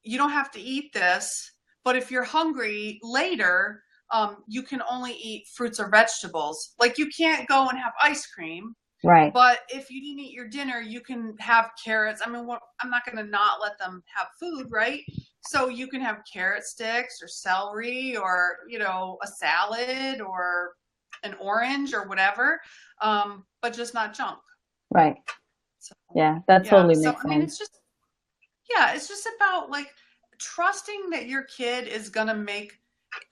you don't have to eat this, but if you're hungry later, you can only eat fruits or vegetables. Like, you can't go and have ice cream, Right. but if you didn't eat your dinner, you can have carrots. I mean, I'm not going to not let them have food, right? So you can have carrot sticks or celery, or, a salad or an orange or whatever, but just not junk. Right. So, Yeah, that yeah. totally So, makes I mean, sense. it's just, yeah, it's just about like trusting that your kid is going to make.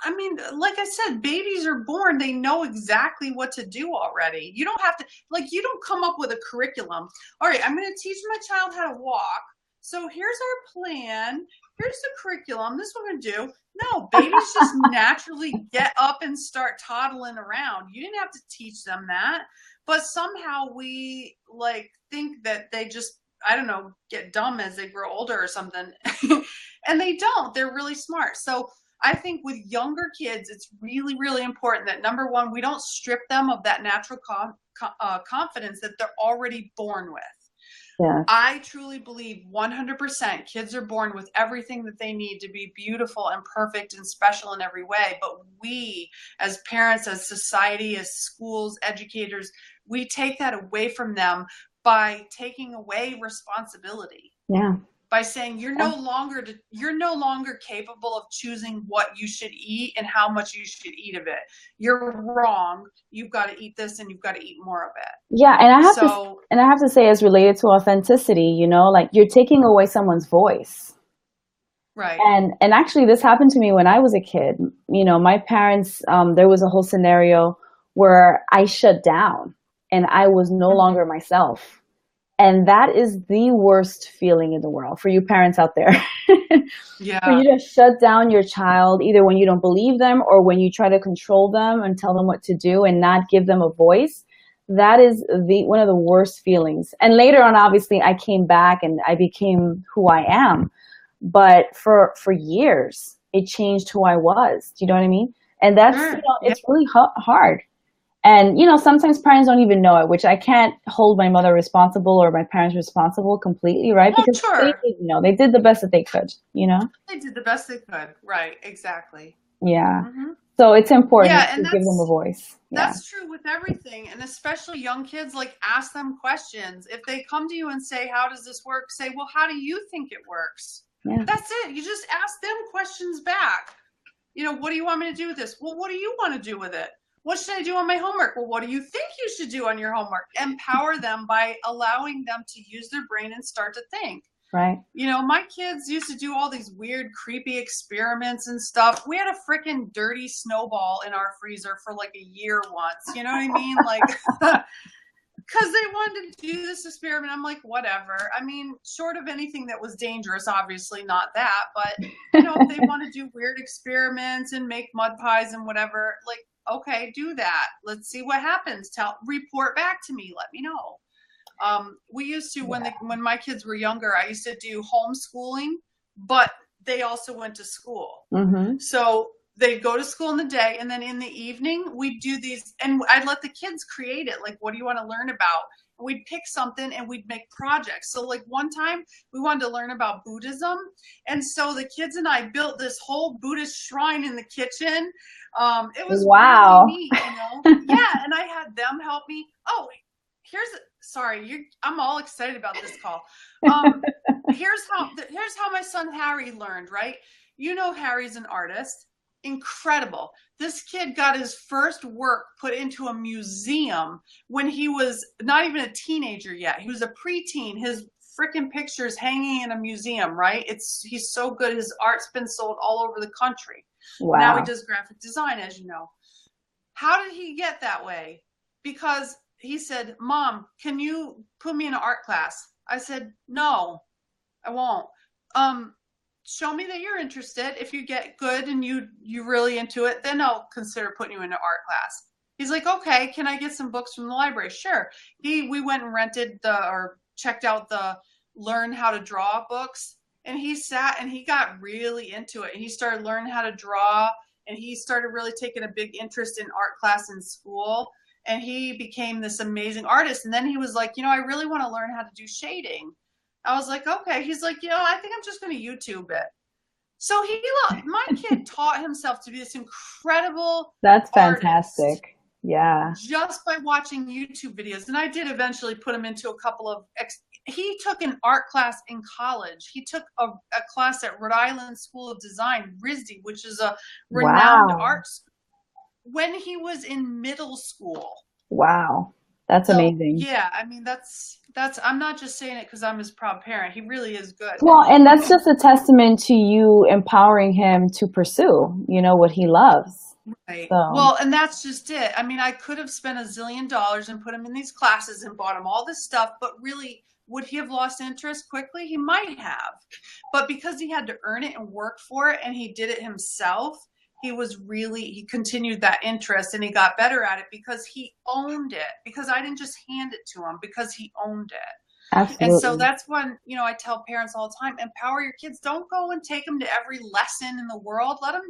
I mean, like I said, babies are born, they know exactly what to do already. You don't have to, like, you don't come up with a curriculum. All right, I'm going to teach my child how to walk. So here's our plan. Here's the curriculum. This is what we're going to do. No, babies just naturally get up and start toddling around. You didn't have to teach them that. But somehow we like think that they just, I don't know, get dumb as they grow older or something. And they don't. They're really smart. So I think with younger kids, it's really, really important that, number one, we don't strip them of that natural confidence that they're already born with. Yes. I truly believe 100% kids are born with everything that they need to be beautiful and perfect and special in every way. But we, as parents, as society, as schools, educators, we take that away from them by taking away responsibility, Yeah. by saying Yeah. you're no longer capable of choosing what you should eat and how much you should eat of it. You're wrong. You've got to eat this and you've got to eat more of it. Yeah, So, and I have to say, as related to authenticity, like you're taking away someone's voice. right. And actually this happened to me when I was a kid. My parents, there was a whole scenario where I shut down and I was no Mm-hmm. longer myself. And that is the worst feeling in the world for you parents out there. For Yeah. you to shut down your child, either when you don't believe them or when you try to control them and tell them what to do and not give them a voice. that is the one of the worst feelings. And later on, obviously, I came back and I became who I am. But for years, it changed who I was. Do you know what I mean? And that's, Sure. Yeah. it's really hard. And, sometimes parents don't even know it, which I can't hold my mother responsible or my parents responsible completely, right? Oh, Because they sure. didn't know. They did the best that they could, They did the best they could. Right. Exactly. Yeah. Hmm. So it's important Yeah, to and give them a voice. Yeah. that's true with everything, and especially young kids. Like, ask them questions. If they come to you and say, "How does this work?" Say, "Well, how do you think it works?" Yeah. That's it. You just ask them questions back. What do you want me to do with this? Well, what do you want to do with it? What should I do on my homework? Well, what do you think you should do on your homework? Empower them by allowing them to use their brain and start to think. Right. My kids used to do all these weird, creepy experiments and stuff. We had a freaking dirty snowball in our freezer for like a year once. You know what I mean? Like, because they wanted to do this experiment. I'm like, whatever. I mean, short of anything that was dangerous, obviously not that. But, if they want to do weird experiments and make mud pies and whatever, like, okay, do that. Let's see what happens. Report back to me. Let me know. We used to, when my kids were younger, I used to do homeschooling, but they also went to school. Mm-hmm. So they'd go to school in the day, and then in the evening we'd do these, and I'd let the kids create it. Like, what do you want to learn about? And we'd pick something and we'd make projects. So like one time we wanted to learn about Buddhism. And so the kids and I built this whole Buddhist shrine in the kitchen. It was Wow. really neat, Yeah. And I had them help me. Oh, I'm all excited about this call. Here's how my son Harry learned, right? Harry's an artist. Incredible. This kid got his first work put into a museum when he was not even a teenager yet. He was a preteen. His freaking pictures hanging in a museum, right? He's so good. His art's been sold all over the country. Wow. Now he does graphic design, as you know. How did he get that way? Because he said, "Mom, can you put me in an art class?" I said, "No, I won't. Show me that you're interested. If you get good and you're really into it, then I'll consider putting you in an art class." He's like, "Okay, can I get some books from the library?" Sure. We went and checked out the Learn How to Draw books, and he sat and he got really into it, and he started learning how to draw, and he started really taking a big interest in art class in school. And he became this amazing artist. And then he was like, I really want to learn how to do shading. I was like, okay. He's like, I think I'm just going to YouTube it. So my kid taught himself to be this incredible That's fantastic. Artist yeah. Just by watching YouTube videos. And I did eventually put him into a couple of, he took an art class in college. He took a class at Rhode Island School of Design, RISD, which is a renowned art school, when he was in middle school. Wow. That's amazing. Yeah, I mean, that's I'm not just saying it because I'm his proud parent. He really is good. Well, and that's just a testament to you empowering him to pursue, what he loves. Right. So. Well, and that's just it. I mean, I could have spent $1 zillion and put him in these classes and bought him all this stuff, but really, would he have lost interest quickly? He might have. But because he had to earn it and work for it, and he did it himself, he continued that interest, and he got better at it because he owned it, because I didn't just hand it to him, because he owned it. Absolutely. And so that's when, I tell parents all the time, empower your kids. Don't go and take them to every lesson in the world. Let them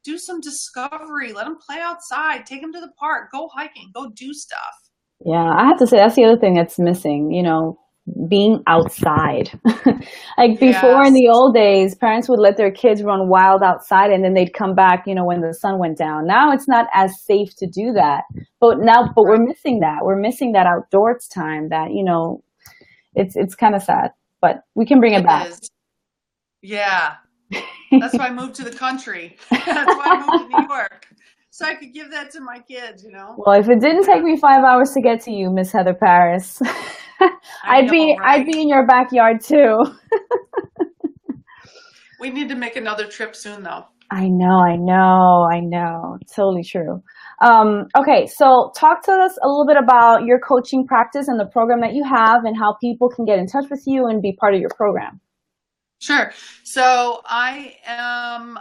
do some discovery. Let them play outside. Take them to the park. Go hiking. Go do stuff. Yeah, I have to say that's the other thing that's missing, being outside. Like before, in the old days, parents would let their kids run wild outside, and then they'd come back, when the sun went down. Now it's not as safe to do that. But we're missing that. We're missing that outdoors time that, it's kind of sad, but we can bring it back. Is. Yeah. That's why I moved to the country. That's why I moved to New York. So I could give that to my kids, Well, if it didn't take me 5 hours to get to you, Miss Heather Paris, I'd be in your backyard too. We need to make another trip soon, though. I know. Totally true. Okay, so talk to us a little bit about your coaching practice and the program that you have, and how people can get in touch with you and be part of your program. Sure. So I am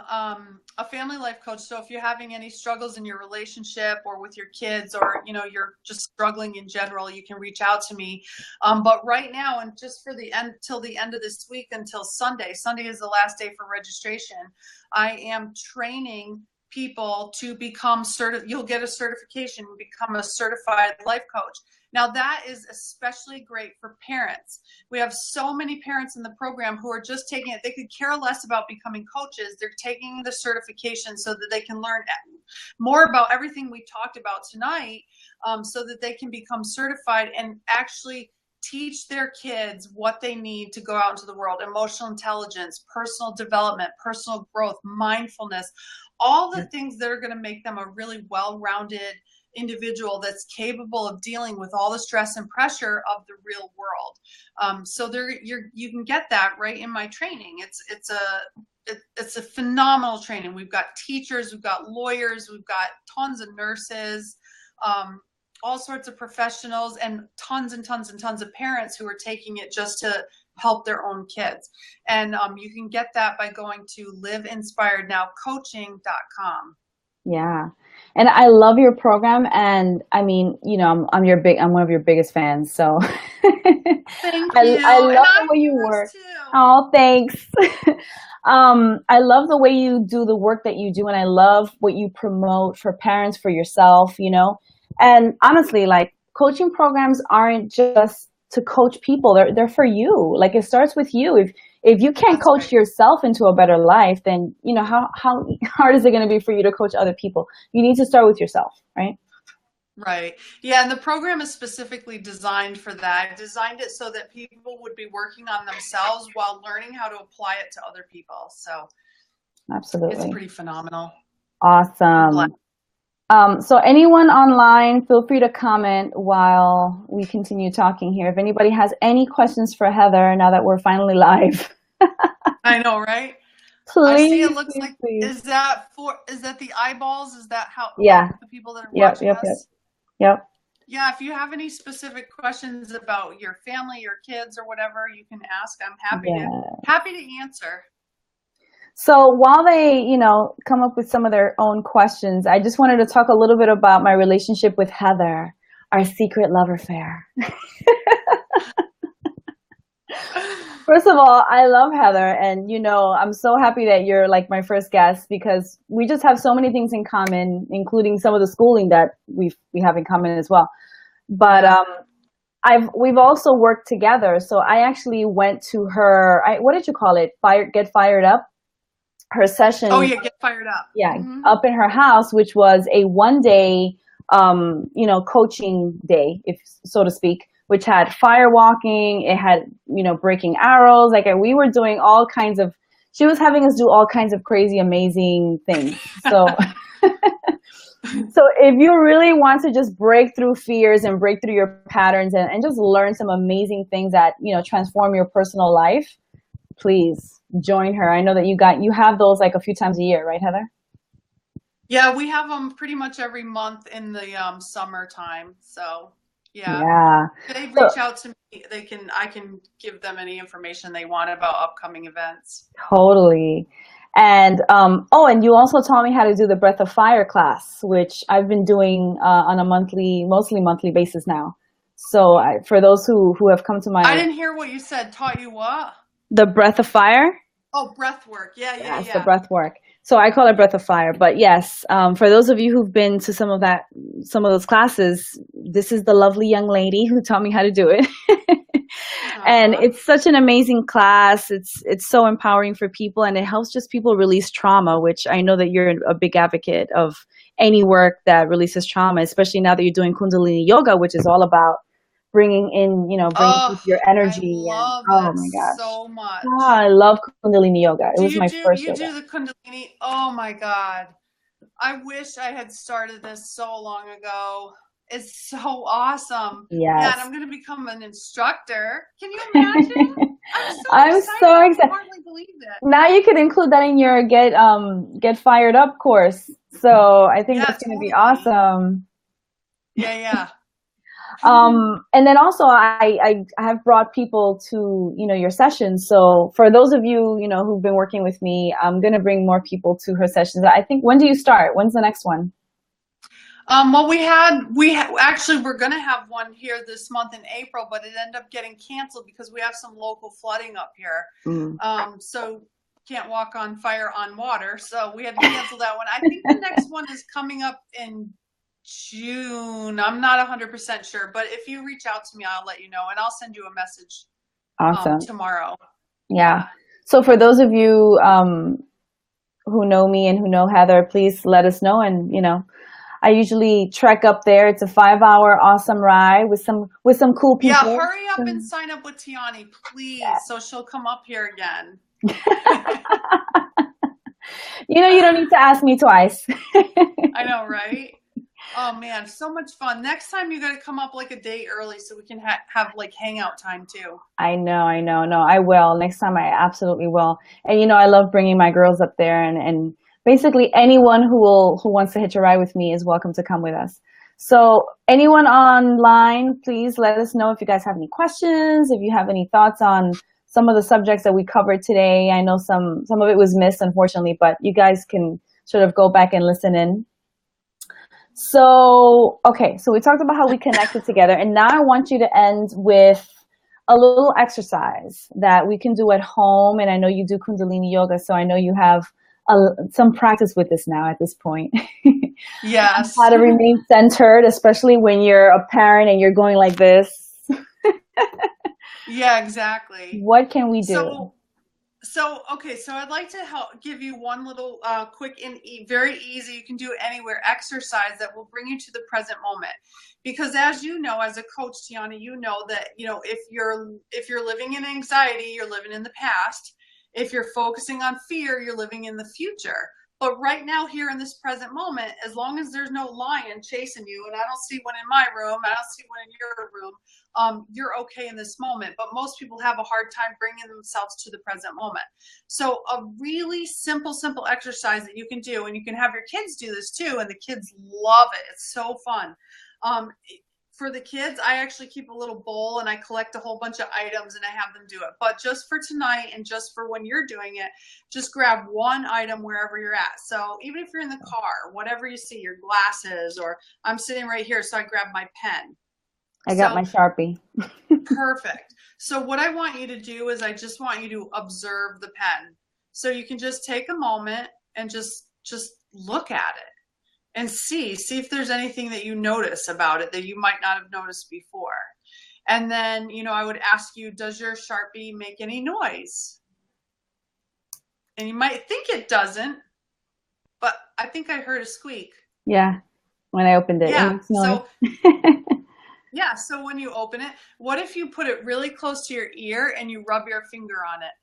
a family life coach. So if you're having any struggles in your relationship or with your kids, or you're just struggling in general, you can reach out to me. But right now, and just for the end till the end of this week, until Sunday. Sunday is the last day for registration. I am training people to become You'll get a certification and become a certified life coach. Now that is especially great for parents. We have so many parents in the program who are just taking it. They could care less about becoming coaches. They're taking the certification so that they can learn more about everything we talked about tonight, so that they can become certified and actually teach their kids what they need to go out into the world: emotional intelligence, personal development, personal growth, mindfulness, all the things that are going to make them a really well-rounded individual that's capable of dealing with all the stress and pressure of the real world. So you can get that right in my training. It's a phenomenal training. We've got teachers, we've got lawyers, we've got tons of nurses, all sorts of professionals, and tons and tons and tons of parents who are taking it just to help their own kids. And you can get that by going to liveinspirednowcoaching.com. Yeah. And I love your program, and I mean, I'm one of your biggest fans. So Thank you. I love And the I'm way you yours work. too. Oh, thanks. I love the way you do the work that you do, and I love what you promote for parents, for yourself, And honestly, like, coaching programs aren't just to coach people. They're for you. Like, it starts with you. If you can't That's coach right. yourself into a better life, then how hard is it going to be for you to coach other people? You need to start with yourself, right? Right. Yeah, and the program is specifically designed for that. I designed it so that people would be working on themselves while learning how to apply it to other people. So it's Absolutely. pretty phenomenal. I'm glad. Awesome. So anyone online, feel free to comment while we continue talking here. If anybody has any questions for Heather, now that we're finally live, I know, right? I see it please, looks please, like, please. is that the eyeballs? Is that how, like, Yeah. the people that are Yep. watching Yep. Yep. us? Yep. Yeah, if you have any specific questions about your family, your kids, or whatever, you can ask. I'm Yeah. happy to answer. So while they, come up with some of their own questions, I just wanted to talk a little bit about my relationship with Heather, our secret love affair. First of all, I love Heather, and I'm so happy that you're like my first guest, because we just have so many things in common, including some of the schooling that we have in common as well. But we've also worked together. So I actually went to her, what did you call it? Get fired up, her Oh session. yeah, get fired up. Yeah, Mm-hmm. up in her house, which was a 1 day, coaching day, if so to speak, which had fire walking. It had, breaking arrows. Like, we were doing all kinds of, she was having us do all kinds of crazy, amazing things. So, so if you really want to just break through fears and break through your patterns, and just learn some amazing things that, transform your personal life, please join her. I know that you have those like a few times a year, right, Heather? Yeah, we have them pretty much every month in the summertime. So yeah, Yeah. if they So reach out to me, I can give them any information they want about upcoming events. totally. And and you also taught me how to do the Breath of Fire class, which I've been doing on a mostly monthly basis now. So for those who have come to I my didn't hear what you said. Taught you what? the Breath of Fire. Oh, breath work. Yeah, yeah, Yes, the yeah. breath work. So I call it Breath of Fire. But yes, for those of you who've been to some of those classes, this is the lovely young lady who taught me how to do it. And it's such an amazing class. It's so empowering for people, and it helps just people release trauma, which I know that you're a big advocate of any work that releases trauma, especially now that you're doing Kundalini yoga, which is all about bringing in, bringing Oh, your I energy. And love oh it my gosh. so Ah, much. I love Kundalini yoga. It Do was you my do first you yoga. do the Kundalini? Oh my God. I wish I had started this so long ago. It's so awesome. Yeah, and Yes. I'm going to become an instructor. Can you imagine? I'm so I'm excited. so I can excited. hardly believe it. Now you could include that in your get fired up course. So I think Yeah, that's going to be totally. awesome. Yeah, yeah. And then also I have brought people to, your sessions. So for those of you, who've been working with me, I'm going to bring more people to her sessions. I think, when do you start? When's the next one? Well, actually, we're going to have one here this month in April, but it ended up getting canceled because we have some local flooding up here. So can't walk on fire on water. So we had to cancel that one. I think the next one is coming up in June. I'm not 100% sure, but if you reach out to me, I'll let you know, and I'll send you a message tomorrow. Yeah. So for those of you who know me and who know Heather, please let us know. And I usually trek up there. It's a 5-hour awesome ride with some cool people. Yeah, hurry up and sign up with Teany, please, so she'll come up here again. You don't need to ask me twice. I know, right? Oh man, so much fun. Next time you got to come up like a day early so we can have like hangout time too. I know. No, I will. Next time I absolutely will. And I love bringing my girls up there, and basically anyone who wants to hitch a ride with me is welcome to come with us. So anyone online, please let us know if you guys have any questions, if you have any thoughts on some of the subjects that we covered today. I know some of it was missed, unfortunately, but you guys can sort of go back and listen in. So, okay, so we talked about how we connected together, and now I want you to end with a little exercise that we can do at home. And I know you do Kundalini yoga, so I know you have some practice with this now at this point. Yes. How to remain centered, especially when you're a parent and you're going like this. Yeah, exactly. What can we do? So I'd like to give you one little quick and very easy, you can do it anywhere, exercise that will bring you to the present moment. Because as you know, as a coach, Teany, you know that, if you're living in anxiety, you're living in the past. If you're focusing on fear, you're living in the future. But right now, here in this present moment, as long as there's no lion chasing you, and I don't see one in my room, I don't see one in your room, you're okay in this moment. But most people have a hard time bringing themselves to the present moment. So a really simple exercise that you can do, and you can have your kids do this too, and the kids love it. It's so fun. For the kids, I actually keep a little bowl and I collect a whole bunch of items and I have them do it. But just for tonight and just for when you're doing it, just grab one item wherever you're at. So even if you're in the car, whatever you see, your glasses, or I'm sitting right here, so I grab my pen. I got my Sharpie. Perfect. So what I want you to do is I just want you to observe the pen. So you can just take a moment and just look at it. And see if there's anything that you notice about it that you might not have noticed before. And then, I would ask you, does your Sharpie make any noise? And you might think it doesn't, but I think I heard a squeak. Yeah, when I opened it. Yeah, so when you open it, what if you put it really close to your ear and you rub your finger on it?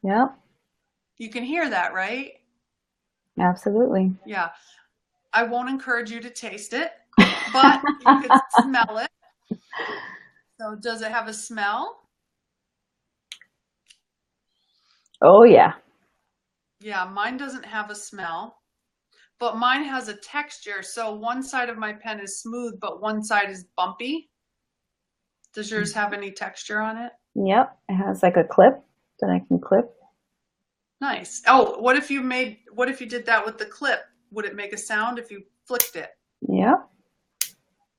Yep. You can hear that, right? Absolutely. Yeah. I won't encourage you to taste it, but you could smell it. So does it have a smell? Oh, yeah. Yeah, mine doesn't have a smell, but mine has a texture. So one side of my pen is smooth, but one side is bumpy. Does yours have any texture on it? Yep. It has like a clip that I can clip. Nice. Oh, what if you did that with the clip? Would it make a sound if you flicked it? Yep.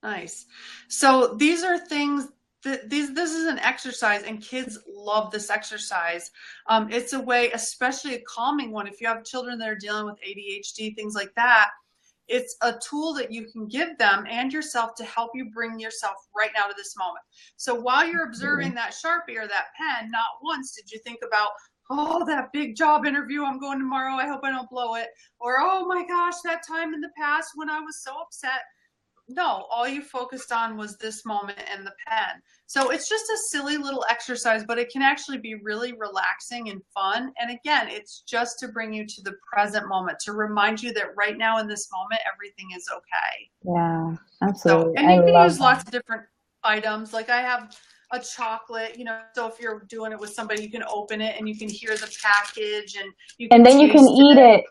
Nice. So these are things that this is an exercise, and kids love this exercise. It's a way, especially a calming one. If you have children that are dealing with ADHD, things like that, it's a tool that you can give them and yourself to help you bring yourself right now to this moment. So while you're observing that Sharpie or that pen, not once did you think about, oh, that big job interview I'm going tomorrow, I hope I don't blow it. Or, oh my gosh, that time in the past when I was so upset. No, all you focused on was this moment and the pen. So it's just a silly little exercise, but it can actually be really relaxing and fun. And again, it's just to bring you to the present moment, to remind you that right now in this moment, everything is okay. Yeah, absolutely. So, and you can use lots of different items. Like I have a chocolate, so if you're doing it with somebody, you can open it and you can hear the package and you can And then you can eat it.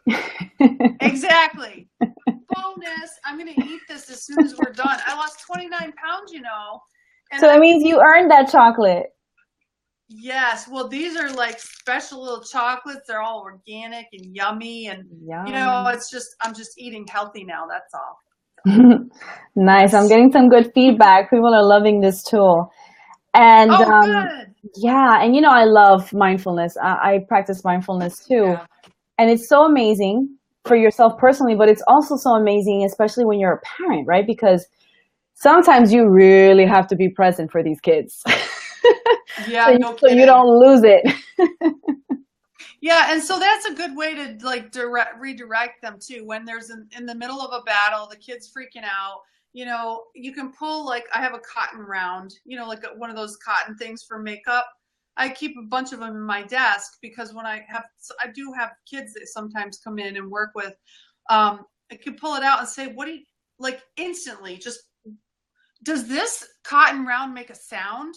Exactly. Bonus, I'm going to eat this as soon as we're done. I lost 29 pounds, And So that means you earned that chocolate. Yes. Well, these are like special little chocolates. They're all organic and yummy. And, I'm just eating healthy now. That's all. Nice. I'm getting some good feedback. People are loving this tool. And good. Yeah, and I love mindfulness. I practice mindfulness too. Yeah. And it's so amazing for yourself personally, but it's also so amazing, especially when you're a parent, right? Because sometimes you really have to be present for these kids. Yeah, so you don't lose it. Yeah, and so that's a good way to like redirect them too. When there's in the middle of a battle, the kid's freaking out. You can pull, like, I have a cotton round, like one of those cotton things for makeup. I keep a bunch of them in my desk because when I do have kids that sometimes come in and work with, I can pull it out and say, what do you, like, instantly, just, does this cotton round make a sound?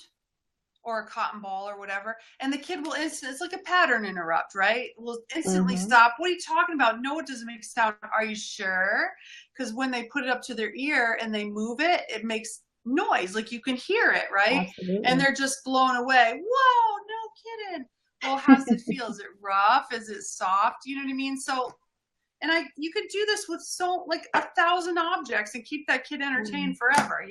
Or a cotton ball or whatever, and the kid will it's like a pattern interrupt, right? Will instantly stop. What are you talking about? No, it doesn't make sound. Are you sure? Because when they put it up to their ear and they move it, it makes noise, like you can hear it, right? Absolutely. And they're just blown away. Whoa, no kidding. Well, how does it feel? Is it rough? Is it soft? You know what I mean? So, and you could do this with like 1,000 objects and keep that kid entertained forever,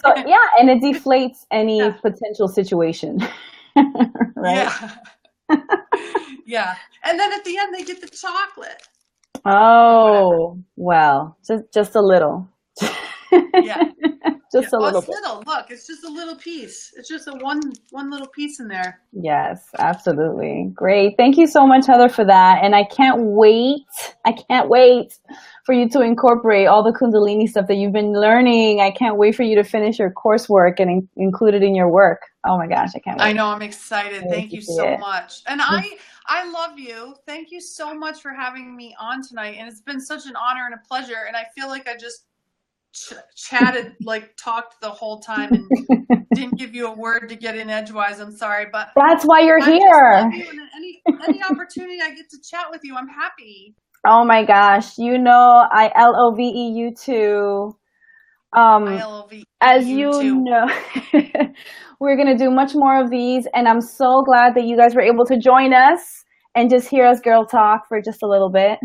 So yeah, and it deflates any potential situation, right? Yeah. Yeah. And then at the end, they get the chocolate. Oh, well, just a little. Yeah. Just a little it's bit. little. Look, it's just a little piece. It's just one little piece in there. Yes, absolutely. Great. Thank you so much, Heather, for that. And I can't wait for you to incorporate all the Kundalini stuff that you've been learning. I can't wait for you to finish your coursework and include it in your work. Oh my gosh, I can't wait. I know, I'm excited. Thank you so much. And I love you. Thank you so much for having me on tonight. And it's been such an honor and a pleasure. And I feel like I just chatted, like talked the whole time and didn't give you a word to get in edgewise. I'm sorry, but that's why you're here. Just love you, and any opportunity I get to chat with you, I'm happy. Oh my gosh, I love you too. I love you as you too. know, we're gonna do much more of these, and I'm so glad that you guys were able to join us and just hear us girl talk for just a little bit.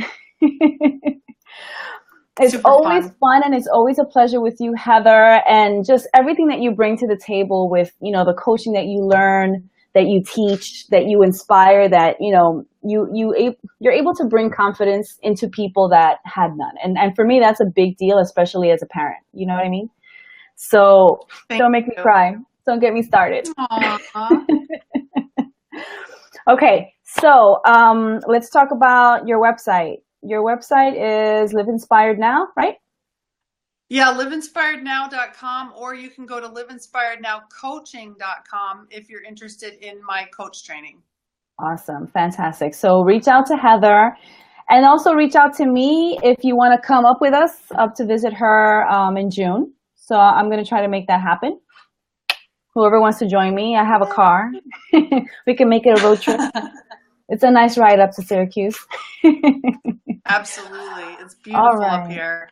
It's always fun, and it's always a pleasure with you, Heather, and just everything that you bring to the table with, the coaching that you learn, that you teach, that you inspire, that, you're able to bring confidence into people that had none. And for me, that's a big deal, especially as a parent. You know what I mean? So don't make me cry. Don't get me started. Okay. So let's talk about your website. Your website is Live Inspired Now, right? Yeah, liveinspirednow.com, or you can go to liveinspirednowcoaching.com if you're interested in my coach training. Awesome. Fantastic. So reach out to Heather, and also reach out to me if you want to come up with us up to visit her in June. So I'm going to try to make that happen. Whoever wants to join me, I have a car. We can make it a road trip. It's a nice ride up to Syracuse. Absolutely. It's beautiful up here.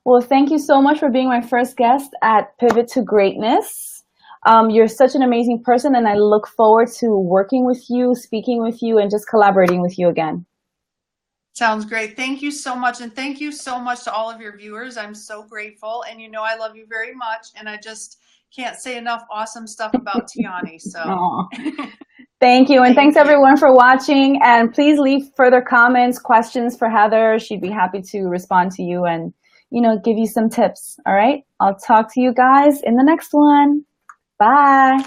Well, thank you so much for being my first guest at Pivot to Greatness. You're such an amazing person, and I look forward to working with you, speaking with you, and just collaborating with you again. Sounds great. Thank you so much. And thank you so much to all of your viewers. I'm so grateful. And I love you very much. And I just can't say enough awesome stuff about Teany. So thank you. And thanks everyone for watching. And please leave further comments, questions for Heather. She'd be happy to respond to you and, give you some tips. All right. I'll talk to you guys in the next one. Bye.